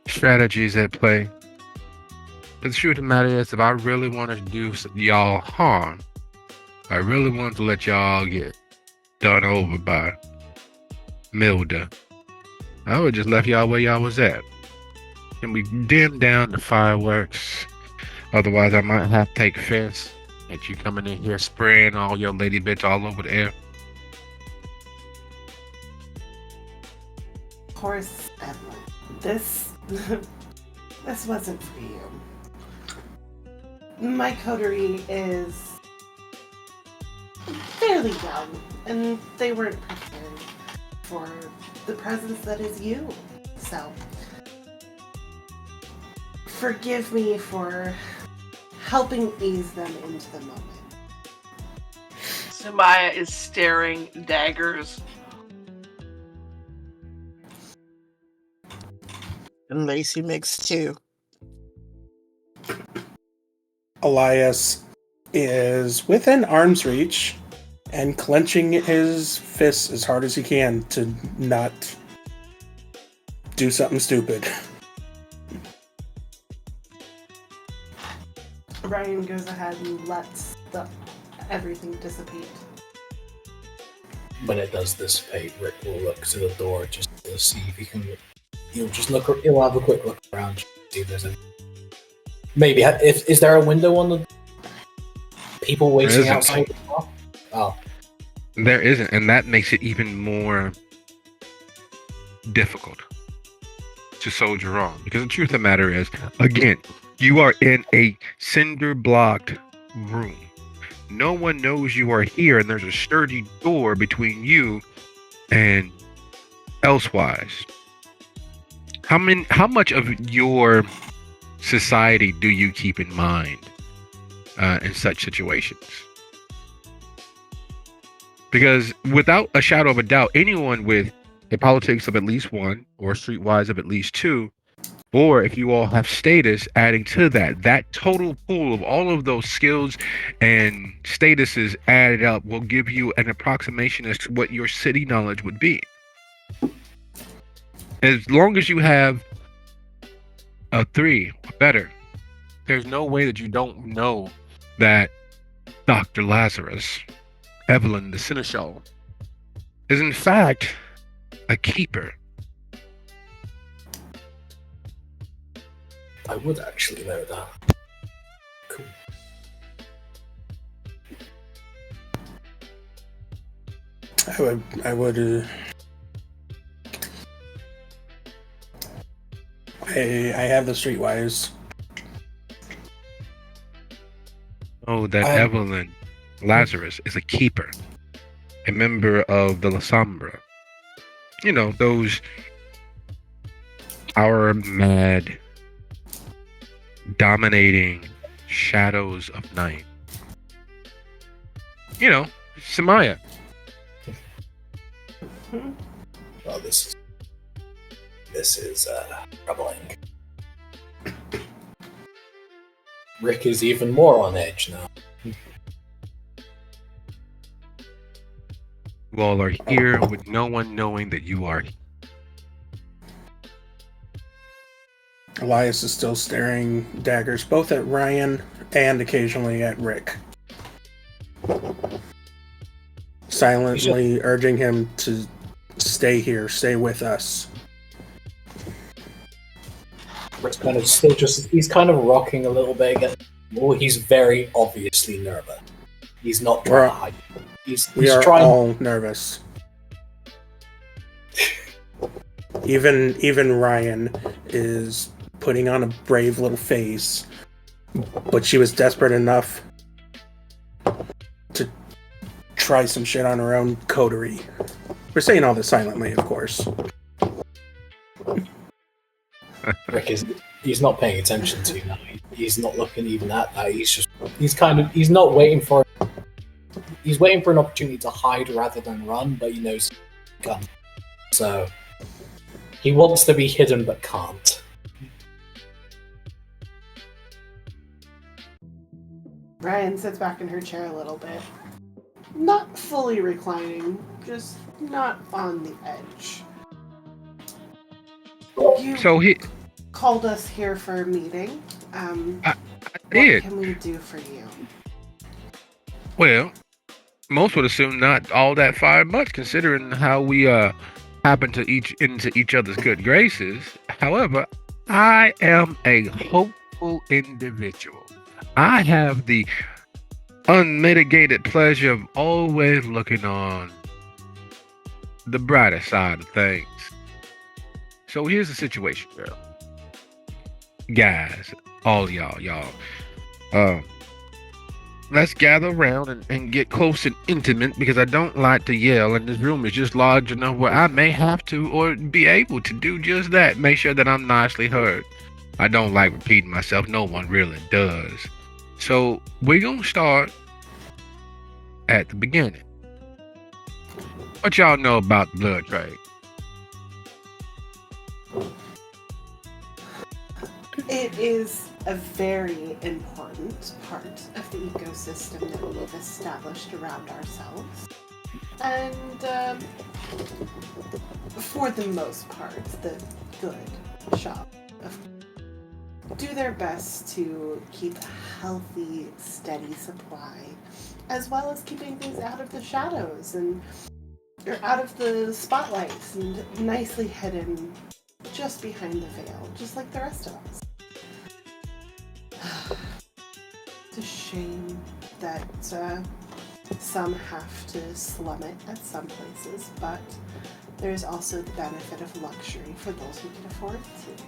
B: strategies at play. But the truth of the matter is, if I really wanted to do y'all harm, I really wanted to let y'all get done over by Milda, I would just left y'all where y'all was at. And we dim down the fireworks. Otherwise, I might have to take offense at you coming in here spraying all your lady bitch all over the air.
E: Of course, Evelyn. This wasn't for you. My coterie is fairly young, and they weren't prepared for the presence that is you. So, forgive me for helping ease them into the moment.
C: Sumaya is staring daggers.
F: And Lacey makes two.
A: Elias is within arm's reach and clenching his fists as hard as he can to not do something stupid.
E: Ryan goes ahead and lets everything dissipate.
D: When it does dissipate, Rick will look to the door just to see if he can. He'll have a quick look around, see if there's any. Maybe is there a window on the people waiting outside the door? Oh,
B: There isn't, and that makes it even more difficult to soldier on. Because the truth of the matter is, again, you are in a cinder-blocked room. No one knows you are here, and there's a sturdy door between you and elsewise. How much of your society do you keep in mind in such situations? Because without a shadow of a doubt, anyone with a politics of at least one or streetwise of at least two, or if you all have status adding to that total pool of all of those skills and statuses added up will give you an approximation as to what your city knowledge would be. As long as you have a 3 or better, there's no way that you don't know that Dr. Lazarus, Evelyn the Seneschal, is in fact a keeper.
D: I would actually know that. Cool.
A: I would. I have the streetwise.
B: Oh, that Evelyn Lazarus is a keeper, a member of the La Sombra. You know, those power mad, dominating shadows of night. You know, Samaya.
D: Well, this is troubling. Rick is even more on edge now.
B: You all are here with no one knowing that you are here.
A: Elias is still staring daggers both at Ryan and occasionally at Rick. Silently urging him to stay here, stay with us.
D: Rick's kind of still he's kind of rocking a little bit again. Well, he's very obviously nervous. He's not trying to hide.
A: We are all nervous. Even Ryan is putting on a brave little face, but she was desperate enough to try some shit on her own coterie. We're saying all this silently, of course.
D: Rick he's not paying attention to you now. He's not looking even at that. He's not waiting for. He's waiting for an opportunity to hide rather than run, but he knows he can't. So he wants to be hidden but can't.
E: Ryan sits back in her chair a little bit. Not fully reclining, just not on the edge. You called us here for a meeting.
B: I did.
E: What can we do for you?
B: Well, most would assume not all that far much, considering how we happen to into each other's good graces. However, I am a hopeful individual. I have the unmitigated pleasure of always looking on the brighter side of things. So here's the situation, girl. Guys, all y'all. Let's gather around and get close and intimate, because I don't like to yell, and this room is just large enough where I may have to or be able to do just that. Make sure that I'm nicely heard. I don't like repeating myself. No one really does. So we're going to start at the beginning. What y'all know about the blood trade?
E: It is a very important part of the ecosystem that we've established around ourselves. And for the most part, the good shop do their best to keep a healthy, steady supply, as well as keeping things out of the shadows and out of the spotlights and nicely hidden just behind the veil, just like the rest of us. It's a shame that Some have to slum it at some places, but there's also the benefit of luxury for those who can afford to.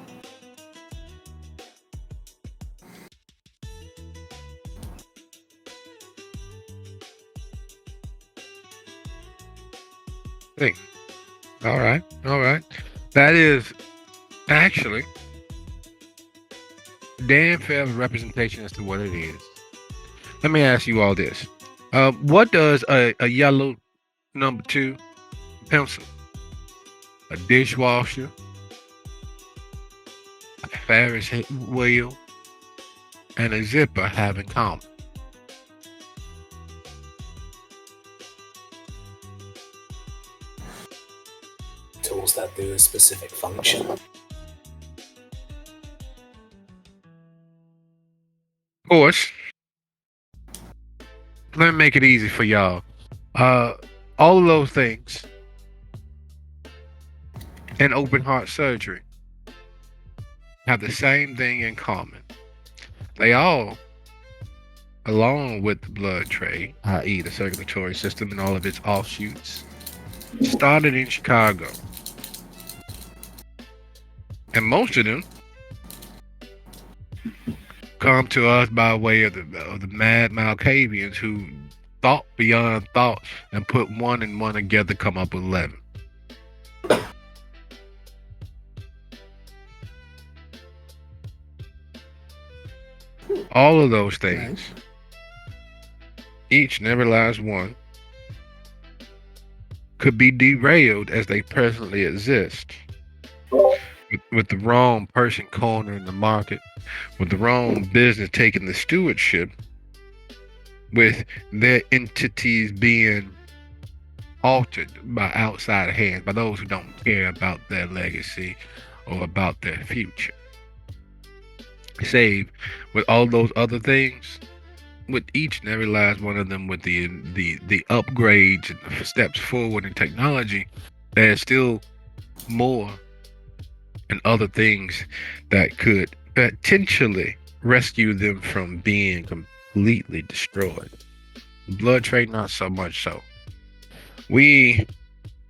B: Thing. All right. All right. That is actually damn fair representation as to what it is. Let me ask you all this. What does a yellow number 2 pencil, a dishwasher, a Ferris wheel, and a zipper have in common?
D: Tools that do a specific function.
B: Of course, let me make it easy for y'all. All of those things and open heart surgery have the same thing in common. They all, along with the blood trade, i.e., the circulatory system and all of its offshoots, started in Chicago. And most of them come to us by way of the mad Malkavians who thought beyond thought and put 1 and 1 together, come up with 11. All of those things, each and every last one, could be derailed as they presently exist. With the wrong person cornering the market, with the wrong business taking the stewardship, with their entities being altered by outside hands, by those who don't care about their legacy or about their future. Save with all those other things, with each and every last one of them, with the upgrades and the steps forward in technology, there's still more and other things that could potentially rescue them from being completely destroyed. Blood trade, not so much so. We,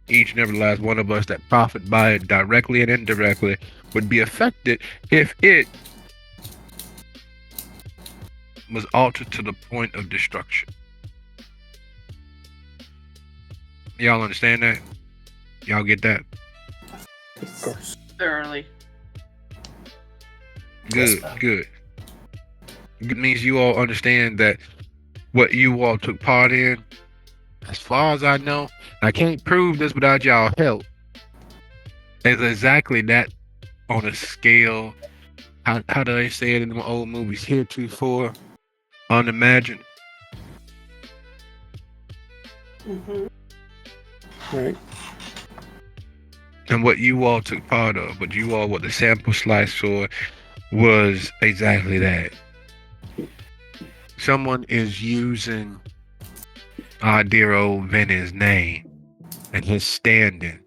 B: each and every last one of us that profit by it directly and indirectly, would be affected if it was altered to the point of destruction. Y'all understand that? Y'all get that?
A: Of course.
C: Thoroughly.
B: Good,
D: Yes,
B: good. It means you all understand that what you all took part in, as far as I know, I can't prove this without y'all help, is exactly that on a scale, how do they say it in the old movies, heretofore unimagined.
A: Right.
B: And what you all took part of, what you all, what the sample slice for, was exactly that. Someone is using our dear old Vinny's name and his standing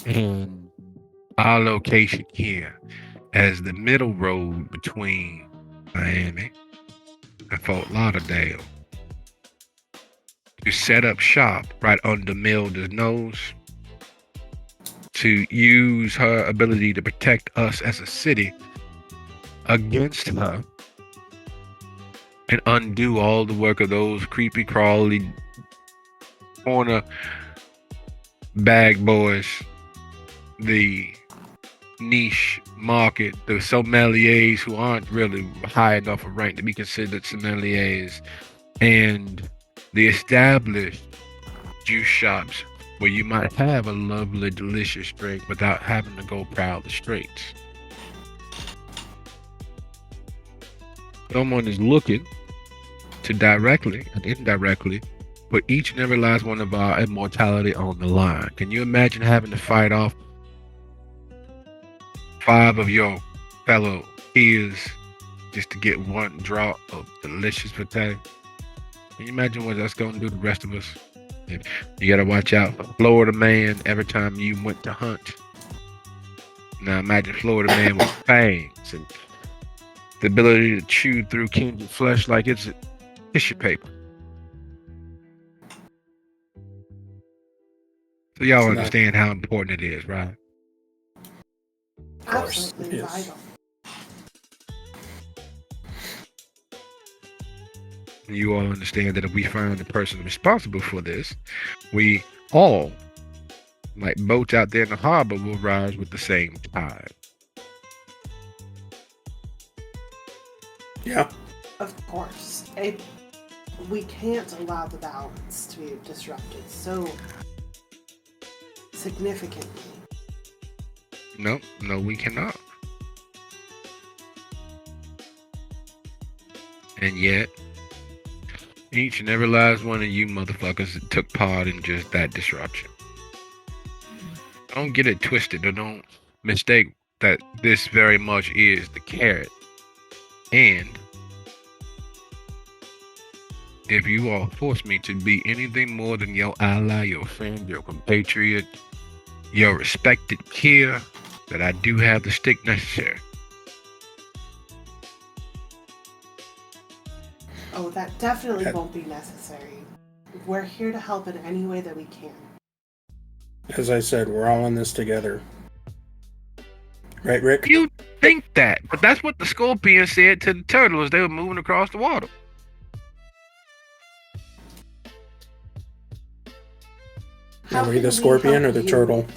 B: and our location here as the middle road between Miami and Fort Lauderdale to set up shop right under Milda's nose, to use her ability to protect us as a city against her and undo all the work of those creepy crawly corner bag boys, the niche market, the sommeliers who aren't really high enough a rank to be considered sommeliers, and the established juice shops where you might have a lovely, delicious drink without having to go prowl the streets. Someone is looking to directly and indirectly put each and every last one of our immortality on the line. Can you imagine having to fight off 5 of your fellow peers just to get one draught of delicious potato? Can you imagine what that's going to do to the rest of us? You got to watch out for Florida man every time you went to hunt. Now imagine Florida man with fangs and the ability to chew through kindred flesh like it's tissue paper. So y'all
A: No.
B: understand how important it is, right?
D: course.
E: Absolutely
A: Yes.
E: vital.
B: You all understand that if we find the person responsible for this, we all, like boats out there in the harbor, will rise with the same tide.
A: Yeah.
E: Of course. We can't allow the balance to be disrupted so significantly.
B: No, we cannot. And yet, each and every last one of you motherfuckers took part in just that disruption. Don't get it twisted, or don't mistake that this very much is the carrot. And if you all force me to be anything more than your ally, your friend, your compatriot, your respected peer, that I do have the stick necessary.
E: Oh, that definitely
A: That-
E: won't be necessary. We're here to help in any way that we can.
A: As I said, we're all in this together. Right, Rick?
B: You think that, but that's what the scorpion said to the turtle as they were moving across the water.
E: How
A: Are we
E: can
A: the scorpion
E: help
A: or the
E: you
A: turtle?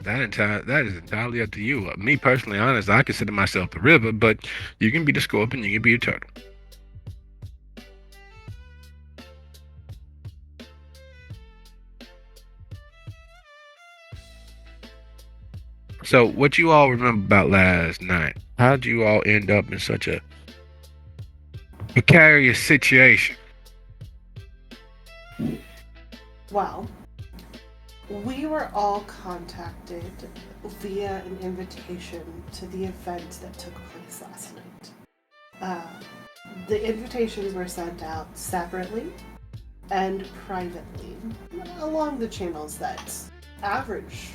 B: That is entirely up to you. Me personally, honest, I consider myself the river, but you can be the scorpion, you can be a turtle. So, what you all remember about last night? How'd you all end up in such a precarious situation?
E: Well, we were all contacted via an invitation to the event that took place last night. The invitations were sent out separately and privately along the channels that average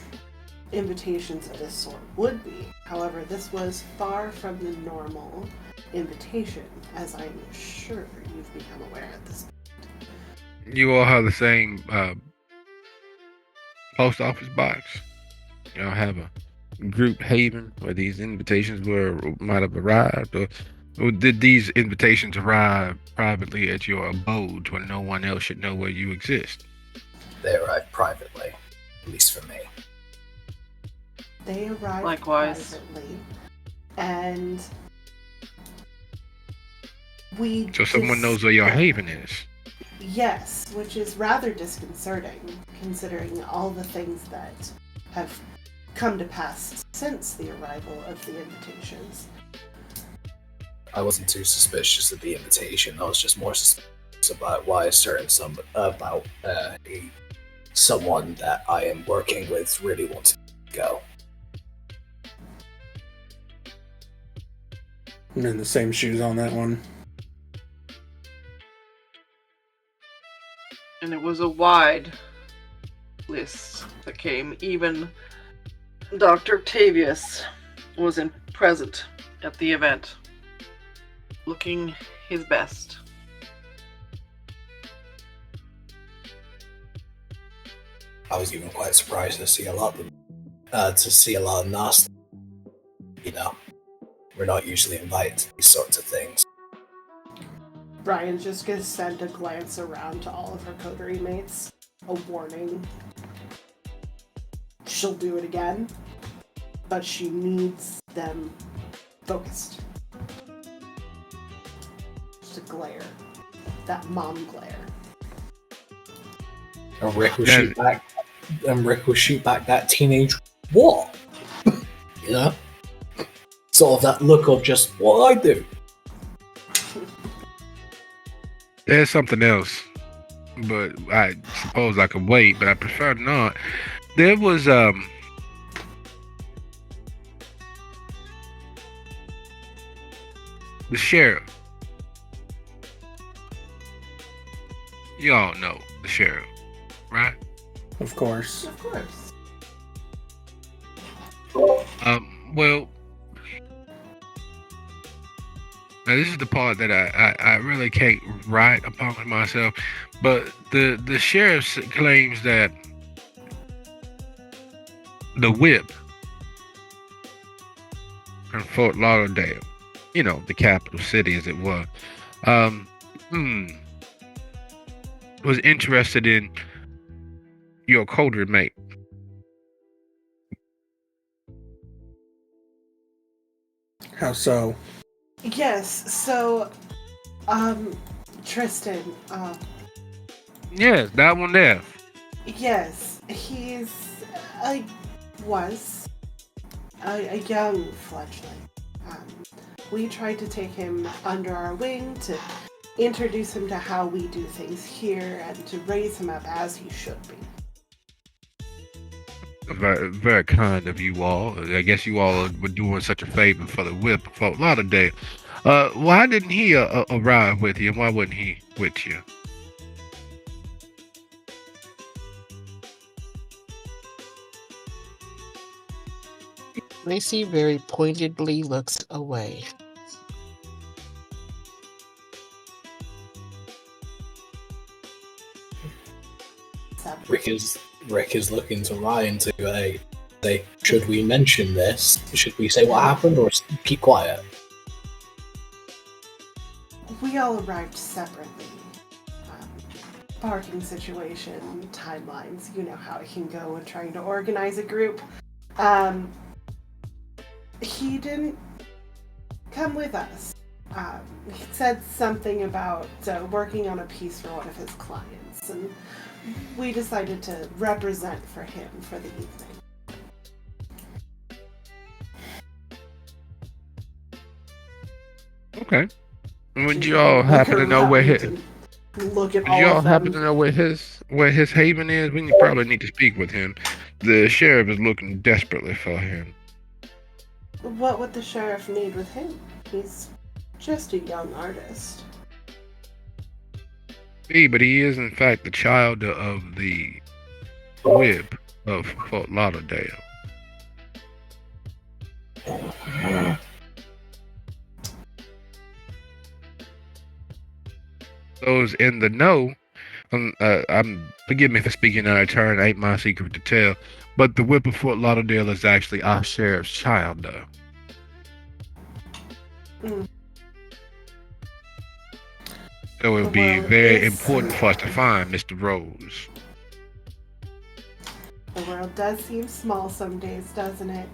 E: invitations of this sort would be. However, this was far from the normal invitation, as I'm sure you've become aware at this point.
B: You all have the same post office box. Y'all have a group haven where these invitations might have arrived, or did these invitations arrive privately at your abode where no one else should know where you exist?
D: They arrived privately, at least for me.
E: They arrived
C: Likewise.
E: privately, and we
B: So someone knows where your haven is.
E: Yes, which is rather disconcerting, considering all the things that have come to pass since the arrival of the invitations.
D: I wasn't too suspicious of the invitation. I was just more suspicious about why someone that I am working with really wants to go.
A: I'm in the same shoes on that one.
C: And it was a wide list that came. Even Dr. Octavius was present at the event, looking his best.
D: I was even quite surprised to see a lot of nasty. You know, we're not usually invited to these sorts of things.
E: Brian's just gonna send a glance around to all of her coterie mates, a warning. She'll do it again, but she needs them focused. Just a glare. That mom glare.
D: And Rick will
B: Yeah.
D: shoot back. And Rick will shoot back that teenage what? You know, sort of that look of just what I do.
B: There's something else, but I suppose I could wait, but I prefer not. There was the sheriff. Y'all know the sheriff, right?
A: Of course.
E: Of course.
B: Well, Now, this is the part that I really can't write upon myself, but the sheriff claims that the whip in Fort Lauderdale, you know, the capital city as it was, was interested in your colder mate.
A: How so?
E: Yes, so, Tristan,
B: Yes, that one there.
E: yes, was a young fledgling. We tried to take him under our wing to introduce him to how we do things here and to raise him up as he should be.
B: Very, very kind of you all. I guess you all were doing such a favor for the whip of Fort Lauderdale. Why didn't he arrive with you? Why wasn't he with you?
F: Lacey very pointedly looks away.
D: Rick is looking to Ryan to say, should we mention this? Should we say what happened or keep quiet?
E: We all arrived separately. Parking situation, timelines, you know how it can go when trying to organize a group. He didn't come with us. He said something about working on a piece for one of his clients, and we decided to represent for him for the evening.
B: Okay. Would you all happen to know where his?
E: Look at
B: Do
E: all
B: y'all
E: of
B: happen to
E: them.
B: know where his haven is? We probably need to speak with him. The sheriff is looking desperately for him.
E: What would the sheriff need with him? He's just a young artist.
B: But he is in fact the child of the whip of Fort Lauderdale. Those in the know, forgive me for speaking out of turn, ain't my secret to tell, but the whip of Fort Lauderdale is actually our sheriff's child, though.
E: Mm.
B: So it would be
E: Well,
B: very
E: it's-
B: important for us to find Mr. Rose.
E: The world does seem small some days, doesn't it?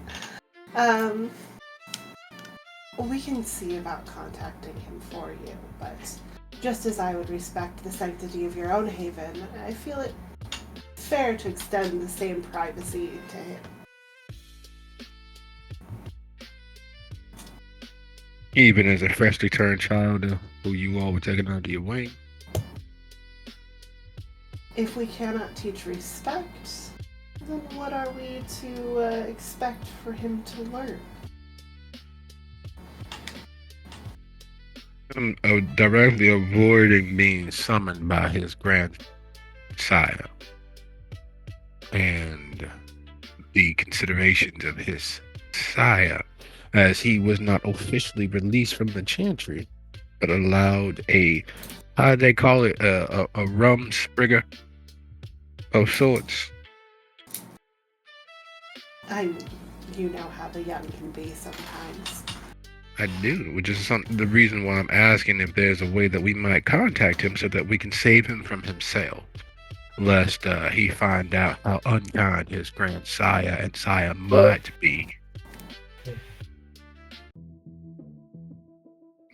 E: We can see about contacting him for you, but just as I would respect the sanctity of your own haven, I feel it fair to extend the same privacy to him.
B: Even as a freshly turned child who you all were taking under your wing.
E: If we cannot teach respect, then what are we to expect for him to learn?
B: Directly avoiding being summoned by his grandsire and the considerations of his sire, as he was not officially released from the chantry, but allowed how do they call it, a rum sprigger of sorts.
E: You know how the young can be sometimes.
B: I do, which is the reason why I'm asking if there's a way that we might contact him so that we can save him from himself, lest he find out how unkind his grandsire and sire might be.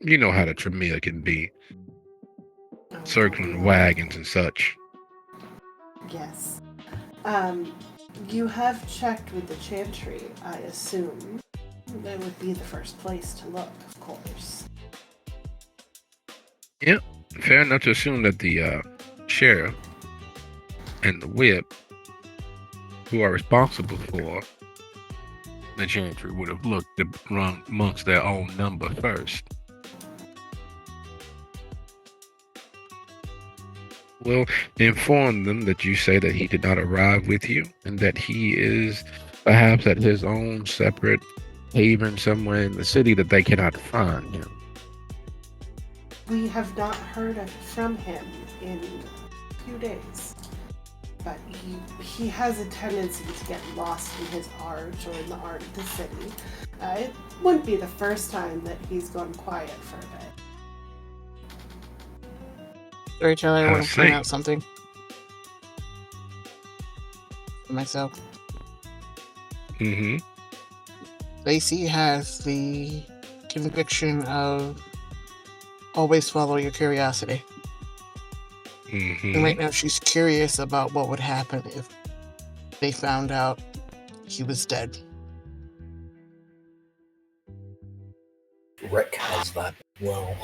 B: You know how the Tremere can be, circling wagons and such.
E: Yes. You have checked with the chantry, I assume. That would be the first place to look, of course.
B: Yep, fair enough to assume that the sheriff and the whip, who are responsible for the chantry, would have looked amongst their own number first. Well, inform them that you say that he did not arrive with you and that he is perhaps at his own separate haven somewhere in the city, that they cannot find him.
E: we have not heard from him in a few days. But he has a tendency to get lost in his art or in the art of the city. It wouldn't be the first time that he's gone quiet for a bit.
F: Rachel, I want to point
B: see.
F: out something for myself.
B: Mm-hmm.
F: Lacey has the conviction of always follow your curiosity.
B: Mm-hmm.
F: And right now she's curious about what would happen if they found out he was dead.
D: Rick has that as well.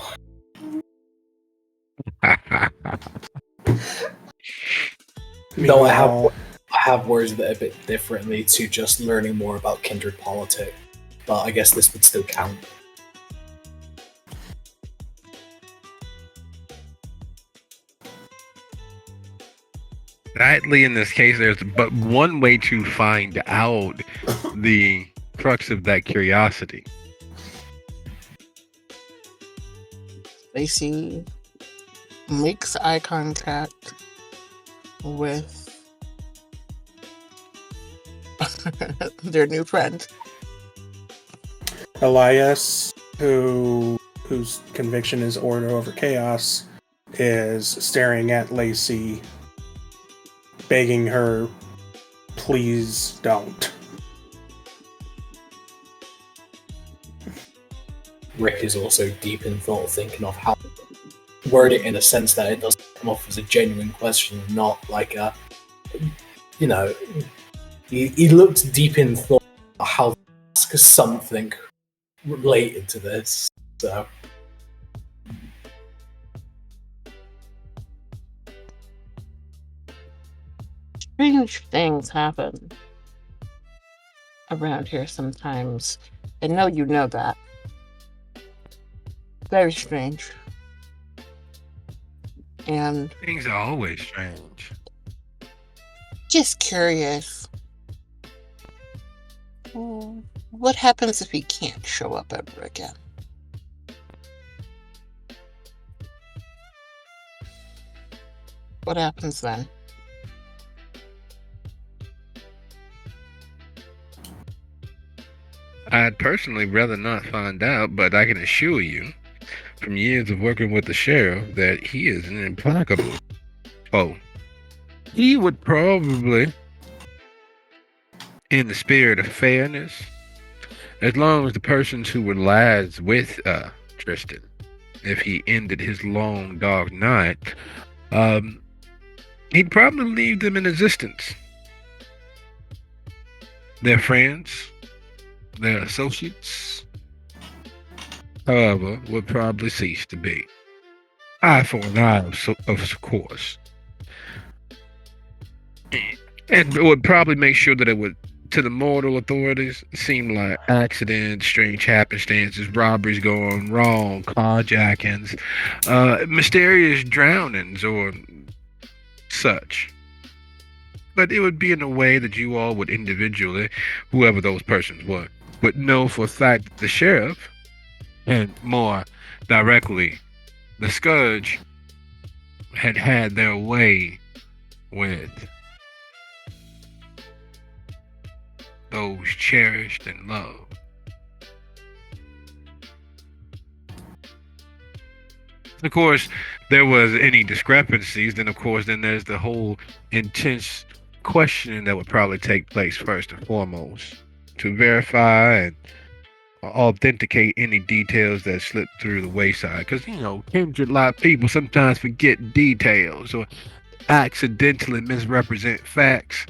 D: No, I have words that are a bit differently to just learning more about kindred politics, but I guess this would still count.
B: Sadly, in this case, there's but one way to find out the crux of that curiosity.
F: Lacey makes eye contact with their new friend.
A: Elias, whose conviction is order over chaos, is staring at Lacey, begging her, please don't.
D: Rick is also deep in thought, thinking of how to word it in a sense that it doesn't come off as a genuine question, not like a, he looked deep in thought about how to ask something related to this. So
F: Strange things happen around here sometimes. I know you know that. Very strange. And
B: Things are always strange.
F: just curious. What happens if he can't show up ever again? What happens then?
B: I'd personally rather not find out, but I can assure you, from years of working with the sheriff, that he is an implacable foe. He would probably, in the spirit of fairness, as long as the persons who were lads with Tristan, if he ended his long dark night, he'd probably leave them in existence. Their friends, their associates, however, would probably cease to be. Eye for an eye, of course. And it would probably make sure that it would, to the mortal authorities, seem like accidents, strange happenstances, robberies going wrong, carjackings, mysterious drownings, or such. But it would be in a way that you all would individually, whoever those persons were, would know for a fact that the sheriff, and more directly, the Scourge, had their way with those cherished and loved. Of course, there was any discrepancies, then there's the whole intense questioning that would probably take place first and foremost to verify and authenticate any details that slip through the wayside. Because, kindred like people sometimes forget details or accidentally misrepresent facts.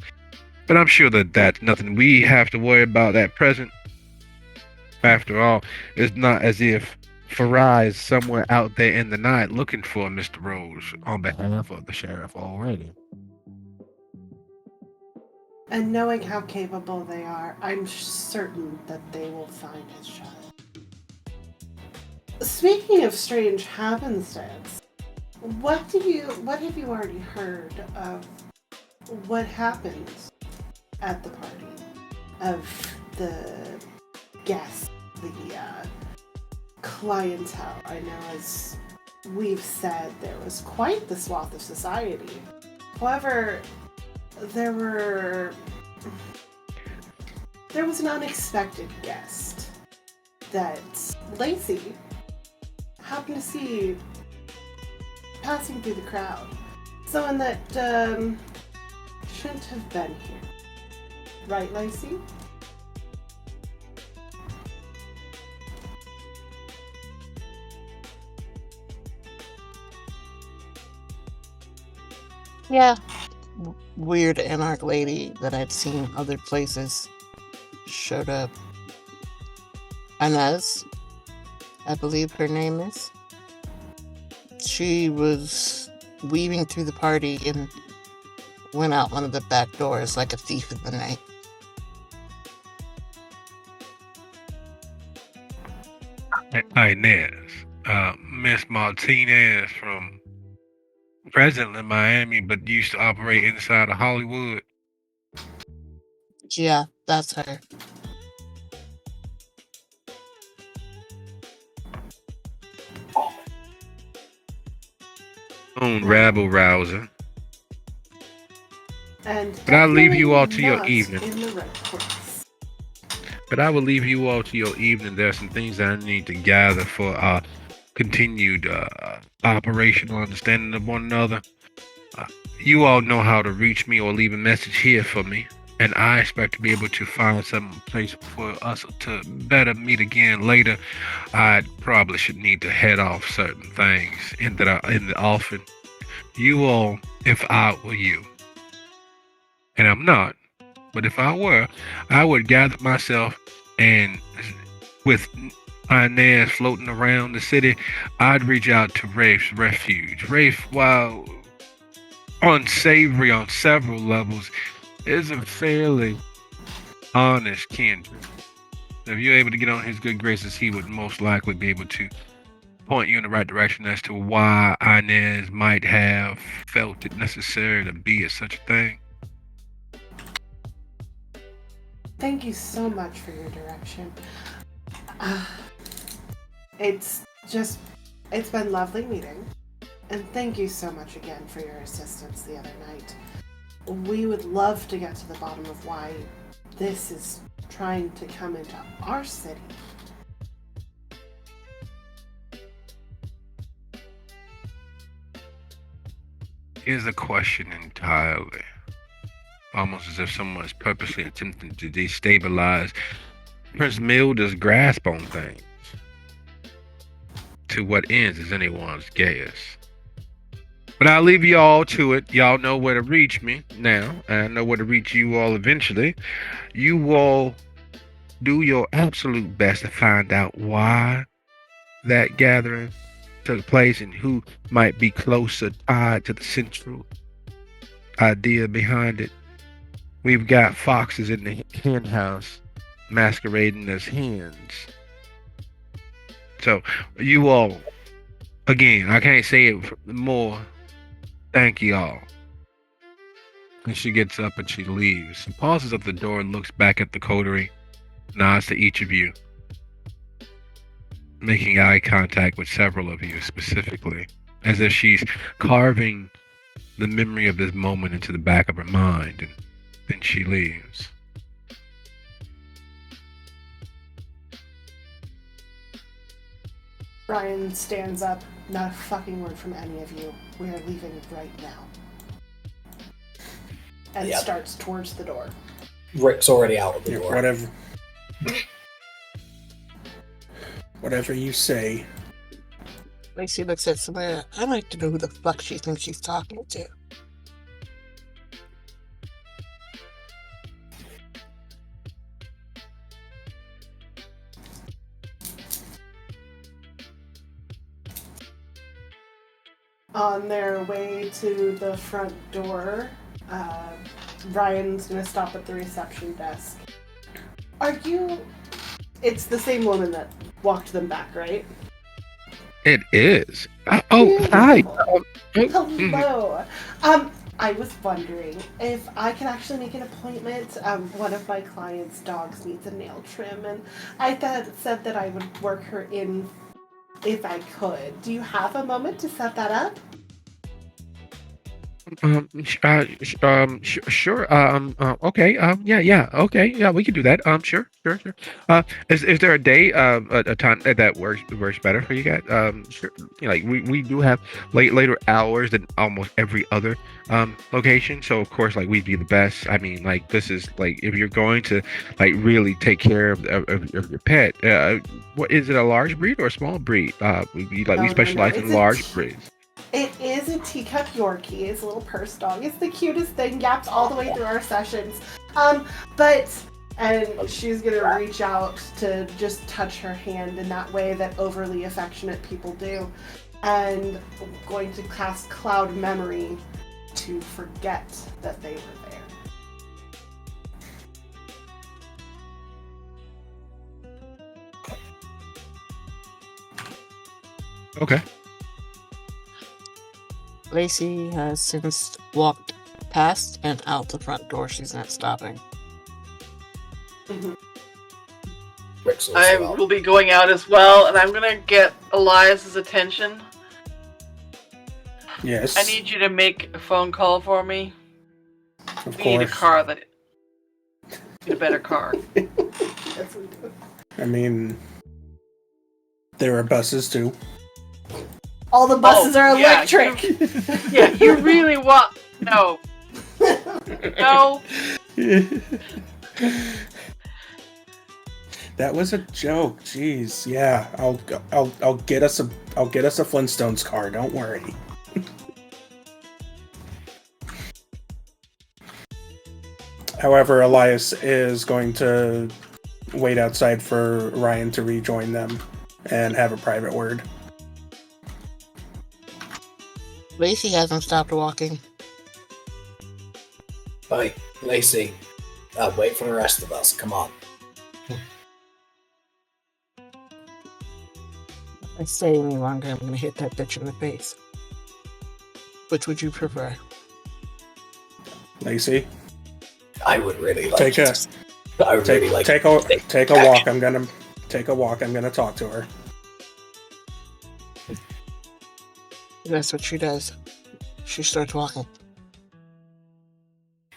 B: But I'm sure that that's nothing we have to worry about at present. After all, it's not as if Farai is somewhere out there in the night looking for Mr. Rose on behalf of the sheriff already.
E: And knowing how capable they are, I'm certain that they will find his child. Speaking of strange happenstance, what have you already heard of what happened at the party? Of the guests, the clientele, I know is we've said there was quite the swath of society. However, there was an unexpected guest that Lacey happened to see passing through the crowd. Someone that shouldn't have been here. Right, Lacey?
F: Yeah. Weird anarch lady that I'd seen other places showed up. Inez, I believe her name is. She was weaving through the party and went out one of the back doors like a thief in the night.
B: Inez, Miss Martinez from presently Miami, but used to operate inside of Hollywood.
F: Yeah, that's her.
B: Rabble rouser.
E: And
B: But I'll leave you all to your
E: definitely
B: evening.
E: not in the right place.
B: But I will leave you all to your evening. There are some things that I need to gather for our continued operational understanding of one another. You all know how to reach me or leave a message here for me. And I expect to be able to find some place for us to better meet again later. I probably should need to head off certain things in the offing. You all, if I were you, and I'm not, but if I were, I would gather myself and with Inez floating around the city, I'd reach out to Rafe's refuge. Rafe, while unsavory on several levels, is a fairly honest kindred. If you're able to get on his good graces, he would most likely be able to point you in the right direction as to why Inez might have felt it necessary to be at such a thing.
E: Thank you so much for your direction. It's been lovely meeting. And thank you so much again for your assistance the other night. We would love to get to the bottom of why this is trying to come into our city.
B: Here's a question entirely. Almost as if someone is purposely attempting to destabilize Prince Milda's grasp on things. To what ends is anyone's guess. But I'll leave you all to it. Y'all know where to reach me now. And I know where to reach you all eventually. You all do your absolute best to find out why that gathering took place and who might be closer tied to the central idea behind it. We've got foxes in the hen house masquerading as hens. So you all, again, I can't say it more. Thank you all. And she gets up and she leaves. She pauses at the door and looks back at the coterie, nods to each of you, making eye contact with several of you specifically, as if she's carving the memory of this moment into the back of her mind, and then she leaves.
E: Ryan stands up. Not a fucking word from any of you. We are leaving right now. And
D: Yeah.
E: starts towards the door.
D: Rick's already out of the
A: Yeah,
D: door.
A: whatever you say.
F: Lacey looks at Samara. I'd like to know who the fuck she thinks she's talking to.
E: On their way to the front door, Ryan's gonna stop at the reception desk. Are you... It's the same woman that walked them back, right?
B: It is. Oh, hi.
E: Hello. I was wondering if I could actually make an appointment. One of my clients' dogs needs a nail trim, and I said that I would work her in if I could. Do you have a moment to set that up?
B: Sure. Okay. Yeah. Okay. Yeah, we can do that. Sure. Is there a day, a time that works better for you guys? Sure. Like we do have later hours than almost every other location. So of course, like we'd be the best. I mean, like this is like if you're going to like really take care of your pet. What is it? A large breed or a small breed? We specialize in
E: It's
B: large breeds.
E: It is a teacup Yorkie. It's a little purse dog. It's the cutest thing. Yaps all the way through our sessions. And she's gonna reach out to just touch her hand in that way that overly affectionate people do, and going to cast Cloud Memory to forget that they were there.
B: Okay.
F: Lacey has since walked past and out the front door. She's not stopping.
D: Rick's also
C: I
D: out.
C: will be going out as well, and I'm gonna get Elias's attention.
A: Yes.
C: I need you to make a phone call for me.
A: Of
C: We need a
A: course.
C: car that. Need a better car.
E: Yes, we do.
A: I mean, there are buses too.
E: All the buses are
C: yeah,
E: electric.
C: Yeah, you really want no. No.
A: That was a joke. Jeez. Yeah, I'll get us a Flintstones car. Don't worry. However, Elias is going to wait outside for Ryan to rejoin them and have a private word.
F: Lacey hasn't stopped walking.
D: Bye, Lacey. Wait for the rest of us. Come on.
F: If I stay any longer, I'm gonna hit that bitch in the face. Which would you prefer?
A: Lacey,
D: I would really like
A: take a
D: to. I would really like
A: take
D: to
A: a walk. I'm gonna take a walk. I'm gonna talk to her.
F: That's what she does. She starts walking.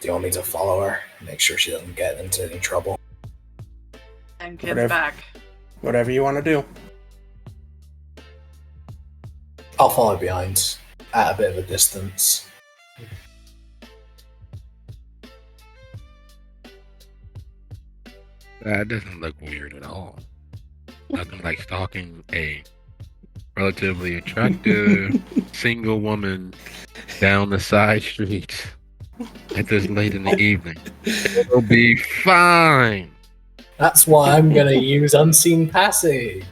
D: Do you want me to follow her? Make sure she doesn't get into any trouble.
C: And get
A: Whatever.
C: back.
A: Whatever you want to do.
D: I'll follow behind at a bit of a distance.
B: That doesn't look weird at all. Nothing like stalking a relatively attractive single woman down the side street at this late in the evening. It'll be fine.
D: That's why I'm gonna use unseen passing.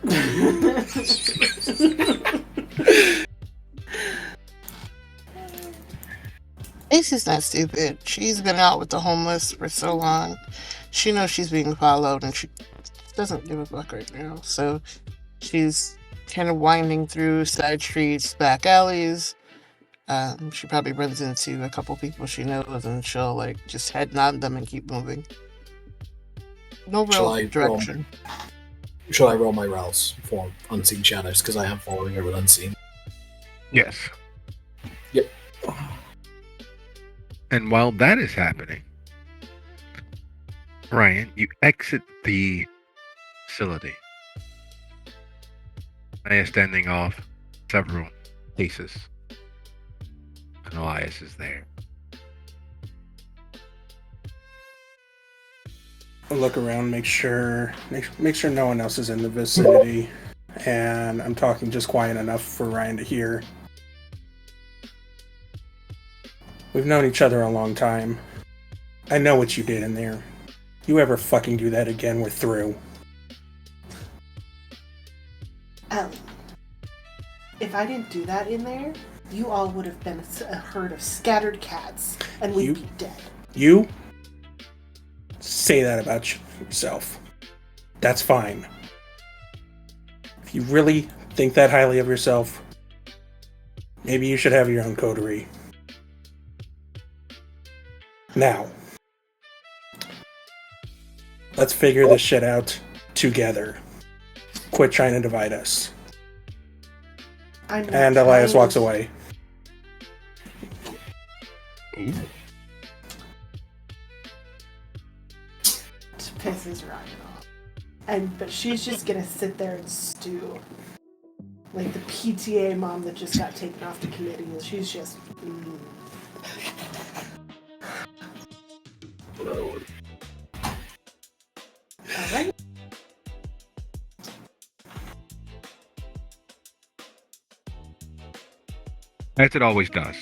F: Lacey's not stupid. She's been out with the homeless for so long. She knows she's being followed and she doesn't give a fuck right now. So she's kind of winding through side streets, back alleys. She probably runs into a couple people she knows and she'll like just head nod them and keep moving. No
D: Shall
F: real
D: I
F: direction.
D: Shall I roll my rolls for unseen shadows? Because I am following her with unseen.
B: Yes.
D: Yep.
B: And while that is happening, Ryan, you exit the facility. I am standing off several paces. And Elias is there.
A: I'll look around, make sure no one else is in the vicinity, and I'm talking just quiet enough for Ryan to hear. We've known each other a long time. I know what you did in there. You ever fucking do that again, we're through.
E: Ellie, if I didn't do that in there, you all would have been a herd of scattered cats, and we'd be dead.
A: You say that about yourself. That's fine. If you really think that highly of yourself, maybe you should have your own coterie. Now, let's figure this shit out together. Quit trying to divide us.
E: I'm not
A: And Elias
E: trying
A: walks away.
B: Ooh.
E: to piss his Ryan off. But she's just gonna sit there and stew. Like the PTA mom that just got taken off the committee. She's just Alright.
B: As it always does,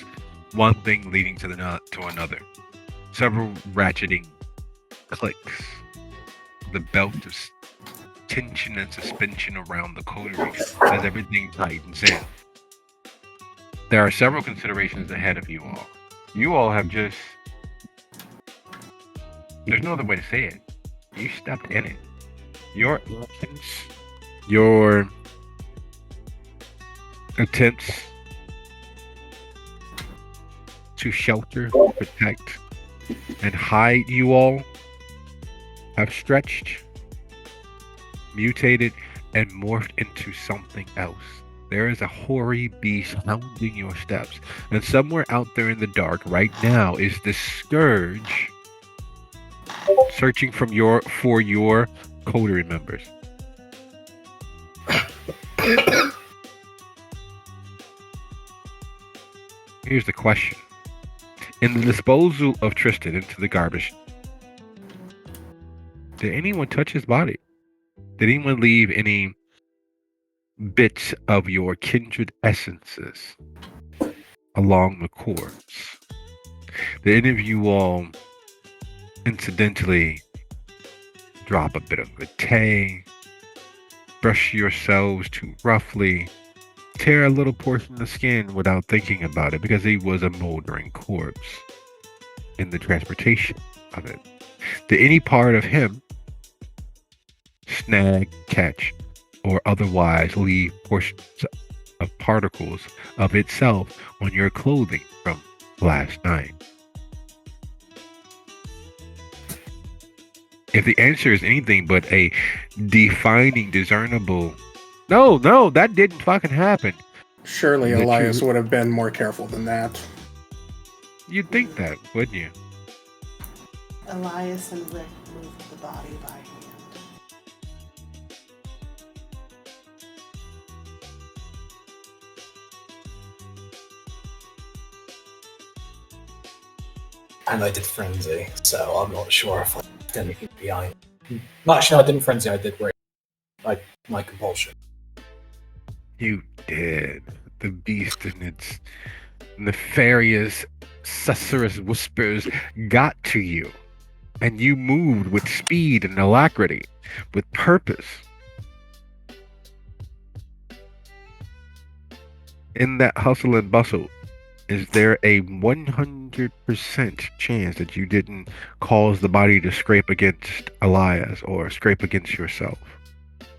B: one thing leading to another. Several ratcheting clicks. The belt of tension and suspension around the coterie as everything tightens in. There are several considerations ahead of you all. You all have just... There's no other way to say it. You stepped in it. Your actions, your attempts to shelter, protect, and hide you all have stretched, mutated, and morphed into something else. There is a hoary beast hounding your steps, and somewhere out there in the dark right now is this scourge searching for your coterie members. Here's the question. In the disposal of Tristan into the garbage, did anyone touch his body? Did anyone leave any bits of your kindred essences along the corpse? Did any of you all incidentally drop a bit of vitae, brush yourselves too roughly, tear a little portion of the skin without thinking about it because he was a moldering corpse in the transportation of it? Did any part of him snag, catch, or otherwise leave portions of particles of itself on your clothing from last night? If the answer is anything but a defining, discernible, no, that didn't fucking happen.
A: Surely
B: That
A: Elias
B: you-
A: would have been more careful than that.
B: You'd think that, wouldn't you?
E: Elias and Rick moved the body by hand.
D: And I did frenzy, so I'm not sure if I did anything behind. No, actually, I didn't frenzy. I did rape. My compulsion.
B: You did. The beast and its nefarious, susurrous whispers got to you. And you moved with speed and alacrity, with purpose. In that hustle and bustle, is there a 100% chance that you didn't cause the body to scrape against Elias, or scrape against yourself,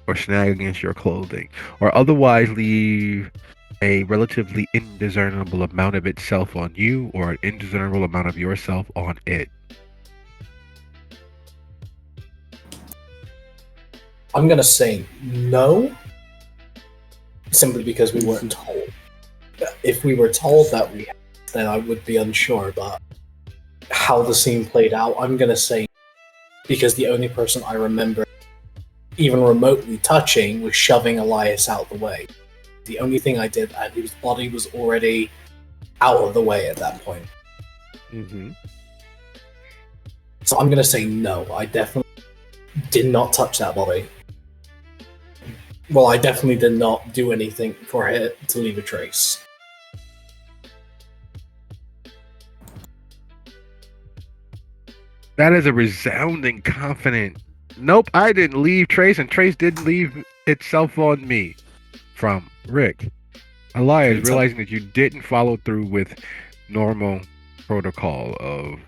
B: or snag against your clothing, or otherwise leave a relatively indiscernible amount of itself on you, or an indiscernible amount of yourself on it?
D: I'm gonna say no, simply because we weren't told. If we were told that we had, then I would be unsure, but how the scene played out, I'm gonna say because the only person I remember even remotely touching was shoving Elias out the way. The only thing I did, and his body was already out of the way at that point.
B: Mm-hmm.
D: So I'm gonna say no, I definitely did not touch that body. Well, I definitely did not do anything for it to leave a trace.
B: That is a resounding, confident, nope, I didn't leave trace, and trace didn't leave itself on me. From Rick. Elias, realizing that you didn't follow through with normal protocol of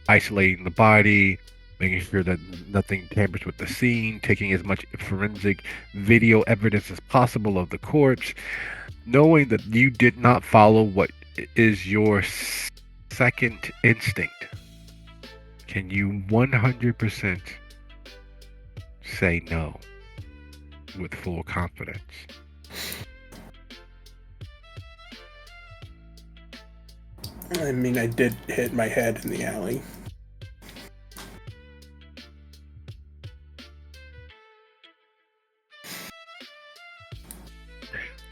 B: isolating the body, making sure that nothing tampers with the scene, taking as much forensic video evidence as possible of the corpse, knowing that you did not follow what is your second instinct. Can you 100% say no with full confidence?
A: I mean, I did hit my head in the alley.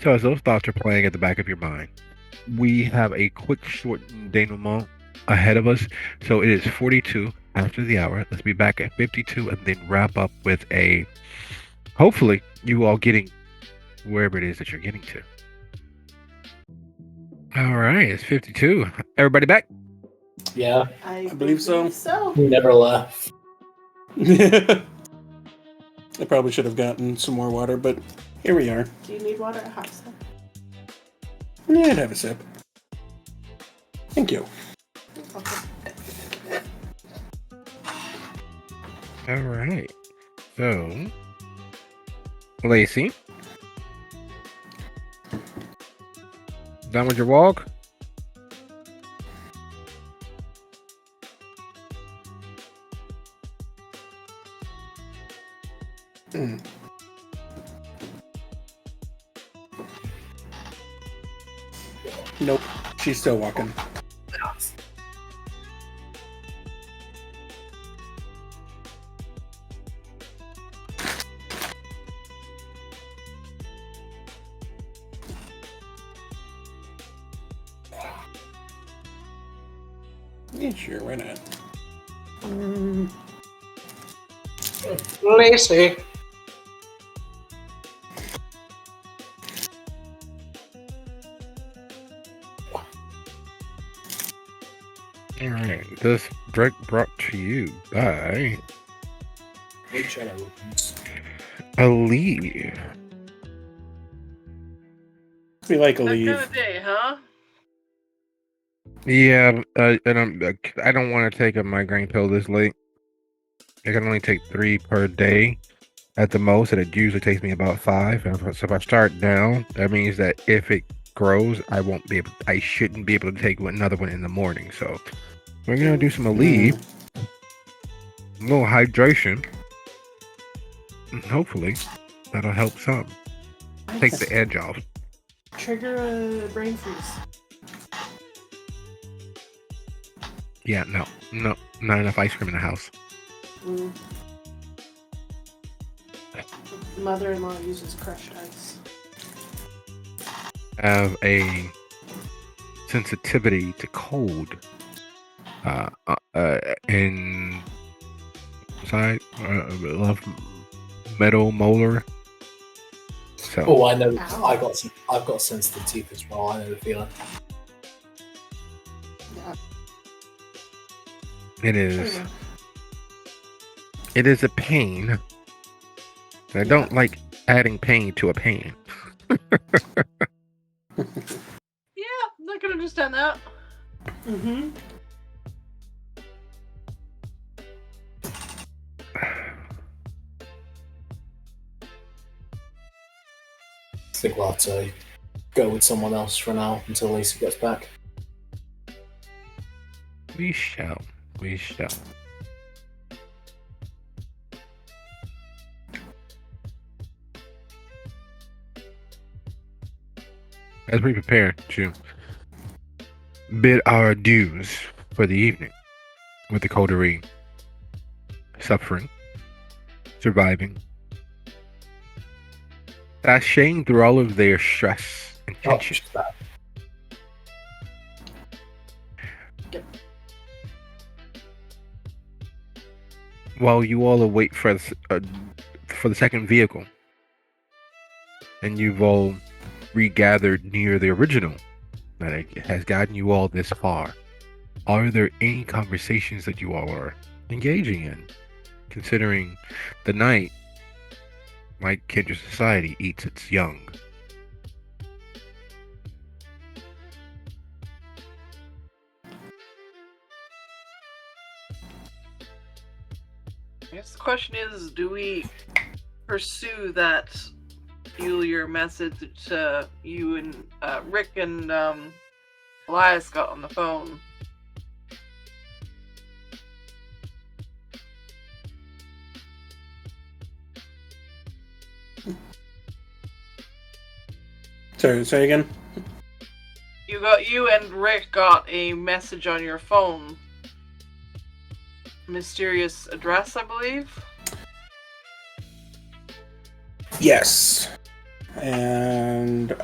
B: So as those thoughts are playing at the back of your mind, we have a quick short denouement ahead of us. So it is 42 after the hour. Let's be back at 52 and then wrap up with a, hopefully, you all getting wherever it is that you're getting to. All right, it's 52. Everybody back?
D: Yeah,
E: I
A: believe so.
D: we never left.
A: I probably should have gotten some more water, but here we are.
E: Do you need water? I have some.
A: Yeah, I'd have a sip. Thank you.
E: Okay.
B: All right. So, Lacey, done with your walk?
A: Mm. Nope, she's still walking. Yeah, sure, why not?
D: Lacey.
B: All right. This break brought to you by Ali.
A: We like a
C: That
A: leave.
C: kind of day, huh?
B: Yeah, and I don't want to take a migraine pill this late. I can only take 3 per day at the most, and it usually takes me about 5. And so if I start down, that means that if it grows, I shouldn't be able to take another one in the morning. So we're gonna do some Aleve, a little hydration, and hopefully that'll help some. Take the edge off.
E: Trigger a brain freeze.
B: Yeah, no, not enough ice cream in the house.
E: Mm. Mother-in-law uses crushed ice.
B: Have a sensitivity to cold. Inside, love metal molar. So
D: Oh, I know.
E: Ow.
D: I've got sensitive teeth as well. I know the feeling.
E: Yeah.
B: it is.
E: Sure.
B: It is a pain. I don't like adding pain to a pain.
C: Yeah, I can understand that.
E: Mm-hmm.
D: I think we'll have to go with someone else for now until Lacey gets back.
B: We shall. We shall. As we prepare to bid our dues for the evening with the coterie suffering, surviving, sashaying through all of their stress and
D: Oh,
B: tension.
D: she's back.
B: While you all await for the second vehicle, and you've all regathered near the original that has gotten you all this far, are there any conversations that you all are engaging in, considering the night, like Kindred Society, eats its young?
C: I guess the question is, do we pursue that peculiar message to you and Rick and Elias got on the phone?
A: Sorry, say again?
C: You You and Rick got a message on your phone. Mysterious address, I believe.
A: Yes. And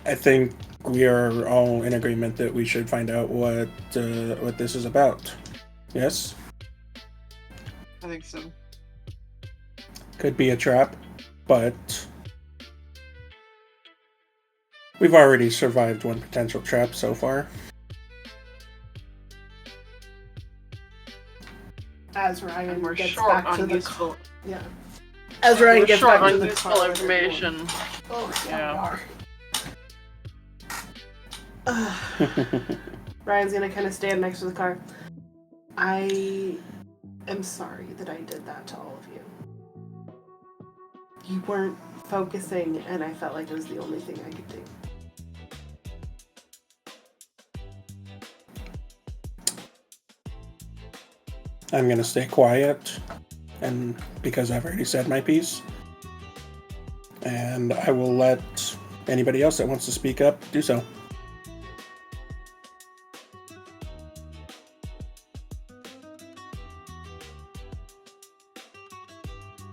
A: I think we are all in agreement that we should find out what this is about. Yes?
C: I think so.
A: Could be a trap, but we've already survived one potential trap so far.
E: As Ryan
C: And we're
E: gets
C: short
E: back to
C: on
E: the
C: useful.
E: yeah. As Ryan
C: We're
E: gets
C: short
E: back to
C: on
E: the
C: useful
E: car,
C: information.
E: Oh,
C: Yeah.
E: Ryan's gonna kind of stand next to the car. I am sorry that I did that to all of you. You weren't focusing, and I felt like it was the only thing I could do.
A: I'm gonna stay quiet, and because I've already said my piece, and I will let anybody else that wants to speak up do so.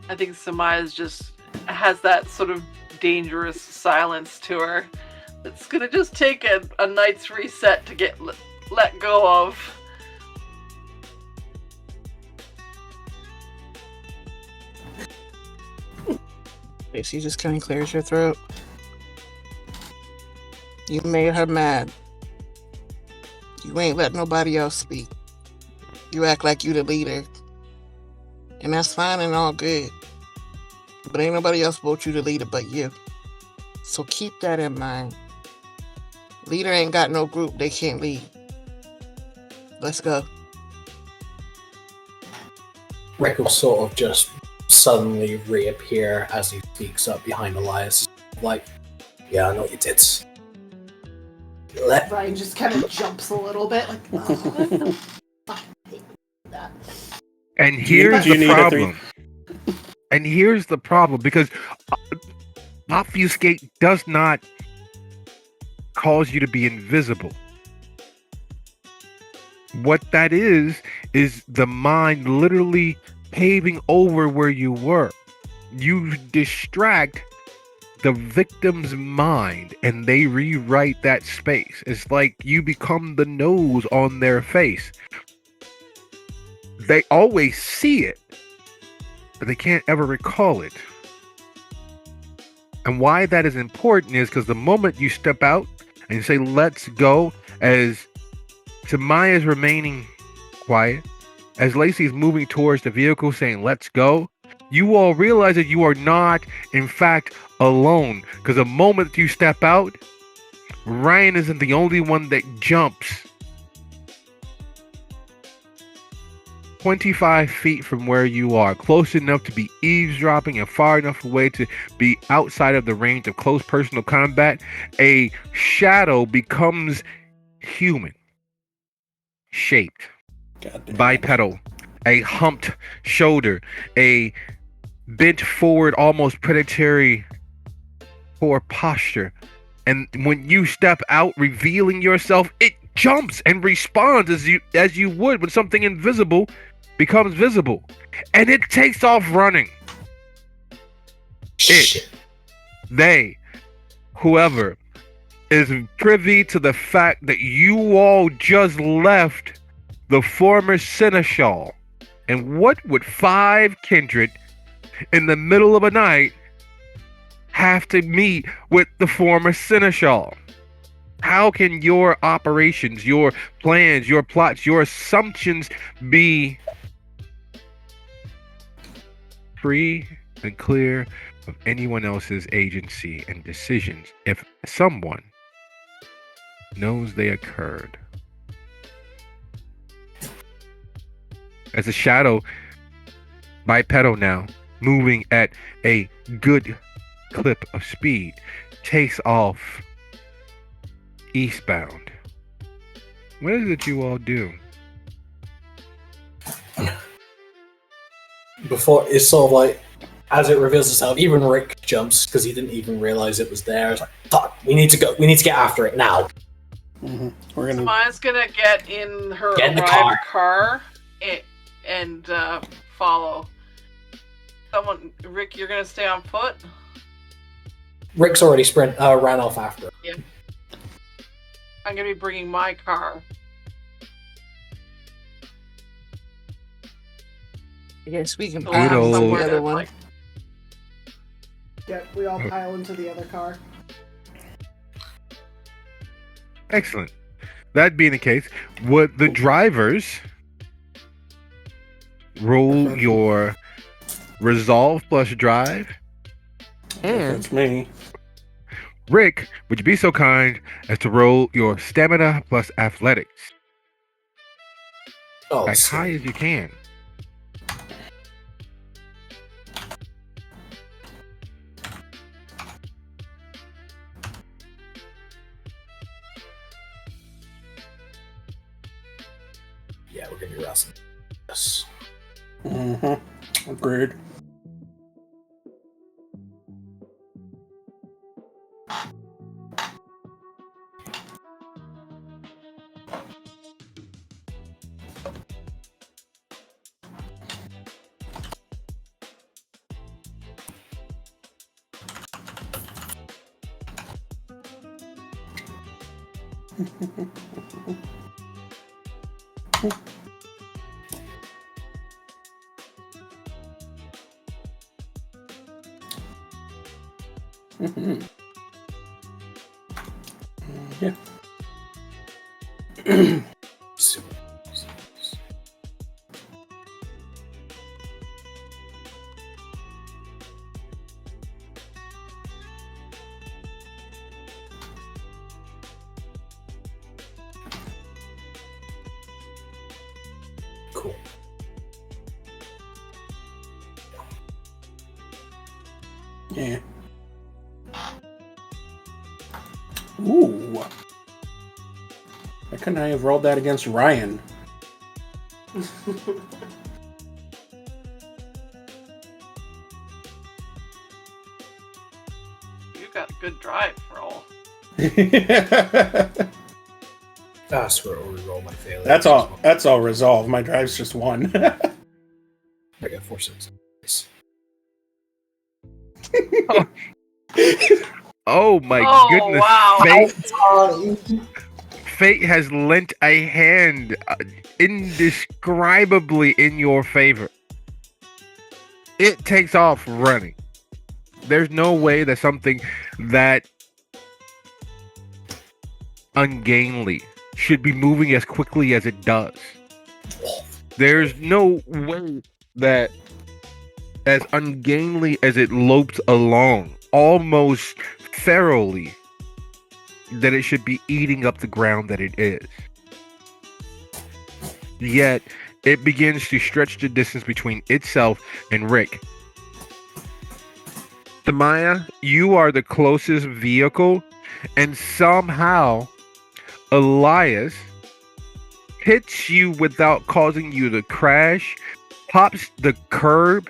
C: I think Samaya's just has that sort of dangerous silence to her. It's gonna just take a night's reset to get let go of.
F: She just kind of clears your throat. You made her mad. You ain't let nobody else speak. You act like you the leader. And that's fine and all good. But ain't nobody else vote you the leader but you. So keep that in mind. Leader ain't got no group, they can't lead. Let's go.
D: Rick will sort of just suddenly reappear as he speaks up behind Elias. Like, yeah, I know you did.
E: Ryan just kind of jumps a little bit, like, oh, I hate that.
B: And here's
A: do you
B: the
A: need a
B: problem. And here's the problem, because obfuscate does not cause you to be invisible. What that is the mind literally paving over where you were. You distract the victim's mind and they rewrite that space. It's like you become the nose on their face. They always see it, but they can't ever recall it. And why that is important is because the moment you step out and you say, let's go, as Samaya's remaining quiet, as Lacey's moving towards the vehicle saying, let's go, you all realize that you are not, in fact, alone. Because the moment you step out, Ryan isn't the only one that jumps 25 feet from where you are, close enough to be eavesdropping and far enough away to be outside of the range of close personal combat. A shadow becomes human shaped, bipedal, a humped shoulder, a bent forward, almost predatory poor posture. And when you step out, revealing yourself, it jumps and responds as you would when something invisible becomes visible, and it takes off running. Whoever is privy to the fact that you all just left the former seneschal, and what would 5 kindred in the middle of a night have to meet with the former seneschal? How can your operations, your plans, your plots, your assumptions be free and clear of anyone else's agency and decisions if someone knows they occurred? As a shadow, bipedal now, moving at a good clip of speed, takes off eastbound. What is it you all do?
D: Before, it's sort of like, as it reveals itself, even Rick jumps because he didn't even realize it was there. It's like, fuck, we need to go. We need to get after it now.
A: Mm-hmm. We're gonna.
C: Maya's gonna get in her
D: Get in the
C: arrived car and follow. Rick, you're gonna stay on foot?
D: Rick's already ran off after.
C: Yeah. I'm gonna be bringing my car.
F: I guess we can
C: So
F: pass
B: old-
F: the
C: somewhere
F: other
C: to,
F: one.
C: like,
E: Yep, we all pile into the other car.
B: Excellent. That being the case, would the drivers roll your resolve plus drive?
F: And
A: That's me.
B: Rick, would you be so kind as to roll your stamina plus athletics
D: Oh,
B: as
D: sick.
B: high as you can?
D: Yeah, we're gonna be wrestling. Yes.
A: Mm-hmm. Agreed. Mm-hmm. Yeah.
D: So- Cool.
A: Yeah. Ooh. Why couldn't I have rolled that against Ryan?
C: you got a good drive roll.
D: That's where we roll my failure.
A: That's all. That's all resolved. My drive's just one.
D: I got 4 6.
B: Oh my
C: Oh,
B: goodness!
C: wow.
B: Fate has lent a hand indescribably in your favor. It takes off running. There's no way that something that ungainly should be moving as quickly as it does. There's no way that as ungainly as it lopes along, almost ferally, that it should be eating up the ground that it is. Yet, it begins to stretch the distance between itself and Rick. Tamaya, you are the closest vehicle, and somehow Elias hits you without causing you to crash, pops the curb,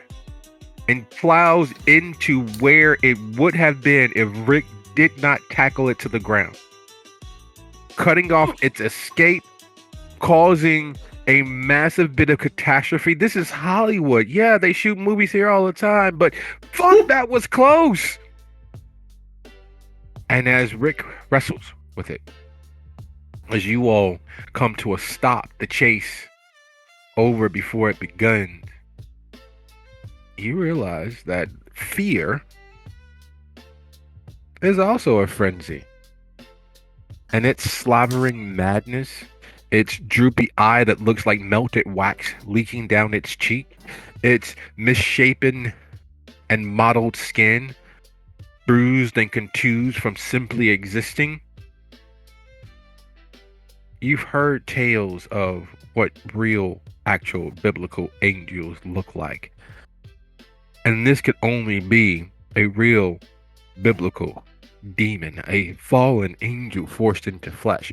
B: and plows into where it would have been if Rick did not tackle it to the ground, cutting off its escape, causing a massive bit of catastrophe. This is Hollywood. Yeah, they shoot movies here all the time, but fuck, that was close. And as Rick wrestles with it, as you all come to a stop, the chase over before it begun, you realize that fear is also a frenzy. And its slavering madness, its droopy eye that looks like melted wax leaking down its cheek, its misshapen and mottled skin, bruised and contused from simply existing. You've heard tales of what real, actual biblical angels look like. And this could only be a real biblical demon, a fallen angel forced into flesh.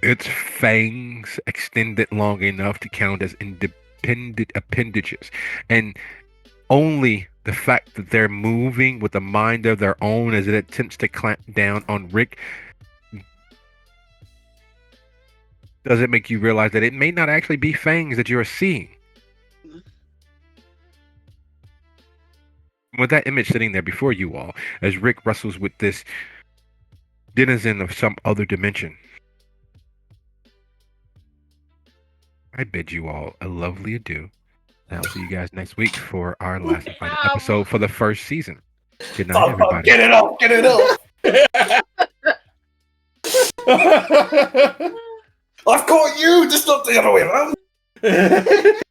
B: Its fangs extended long enough to count as independent appendages, and only the fact that they're moving with a mind of their own as it attempts to clamp down on Rick doesn't make you realize that it may not actually be fangs that you're seeing. With that image sitting there before you all, as Rick wrestles with this denizen of some other dimension, I bid you all a lovely adieu. And I'll see you guys next week for our last and final episode for the first season. Good night, everybody.
D: Get it off! Get it off! I've caught you! Just not the other way around!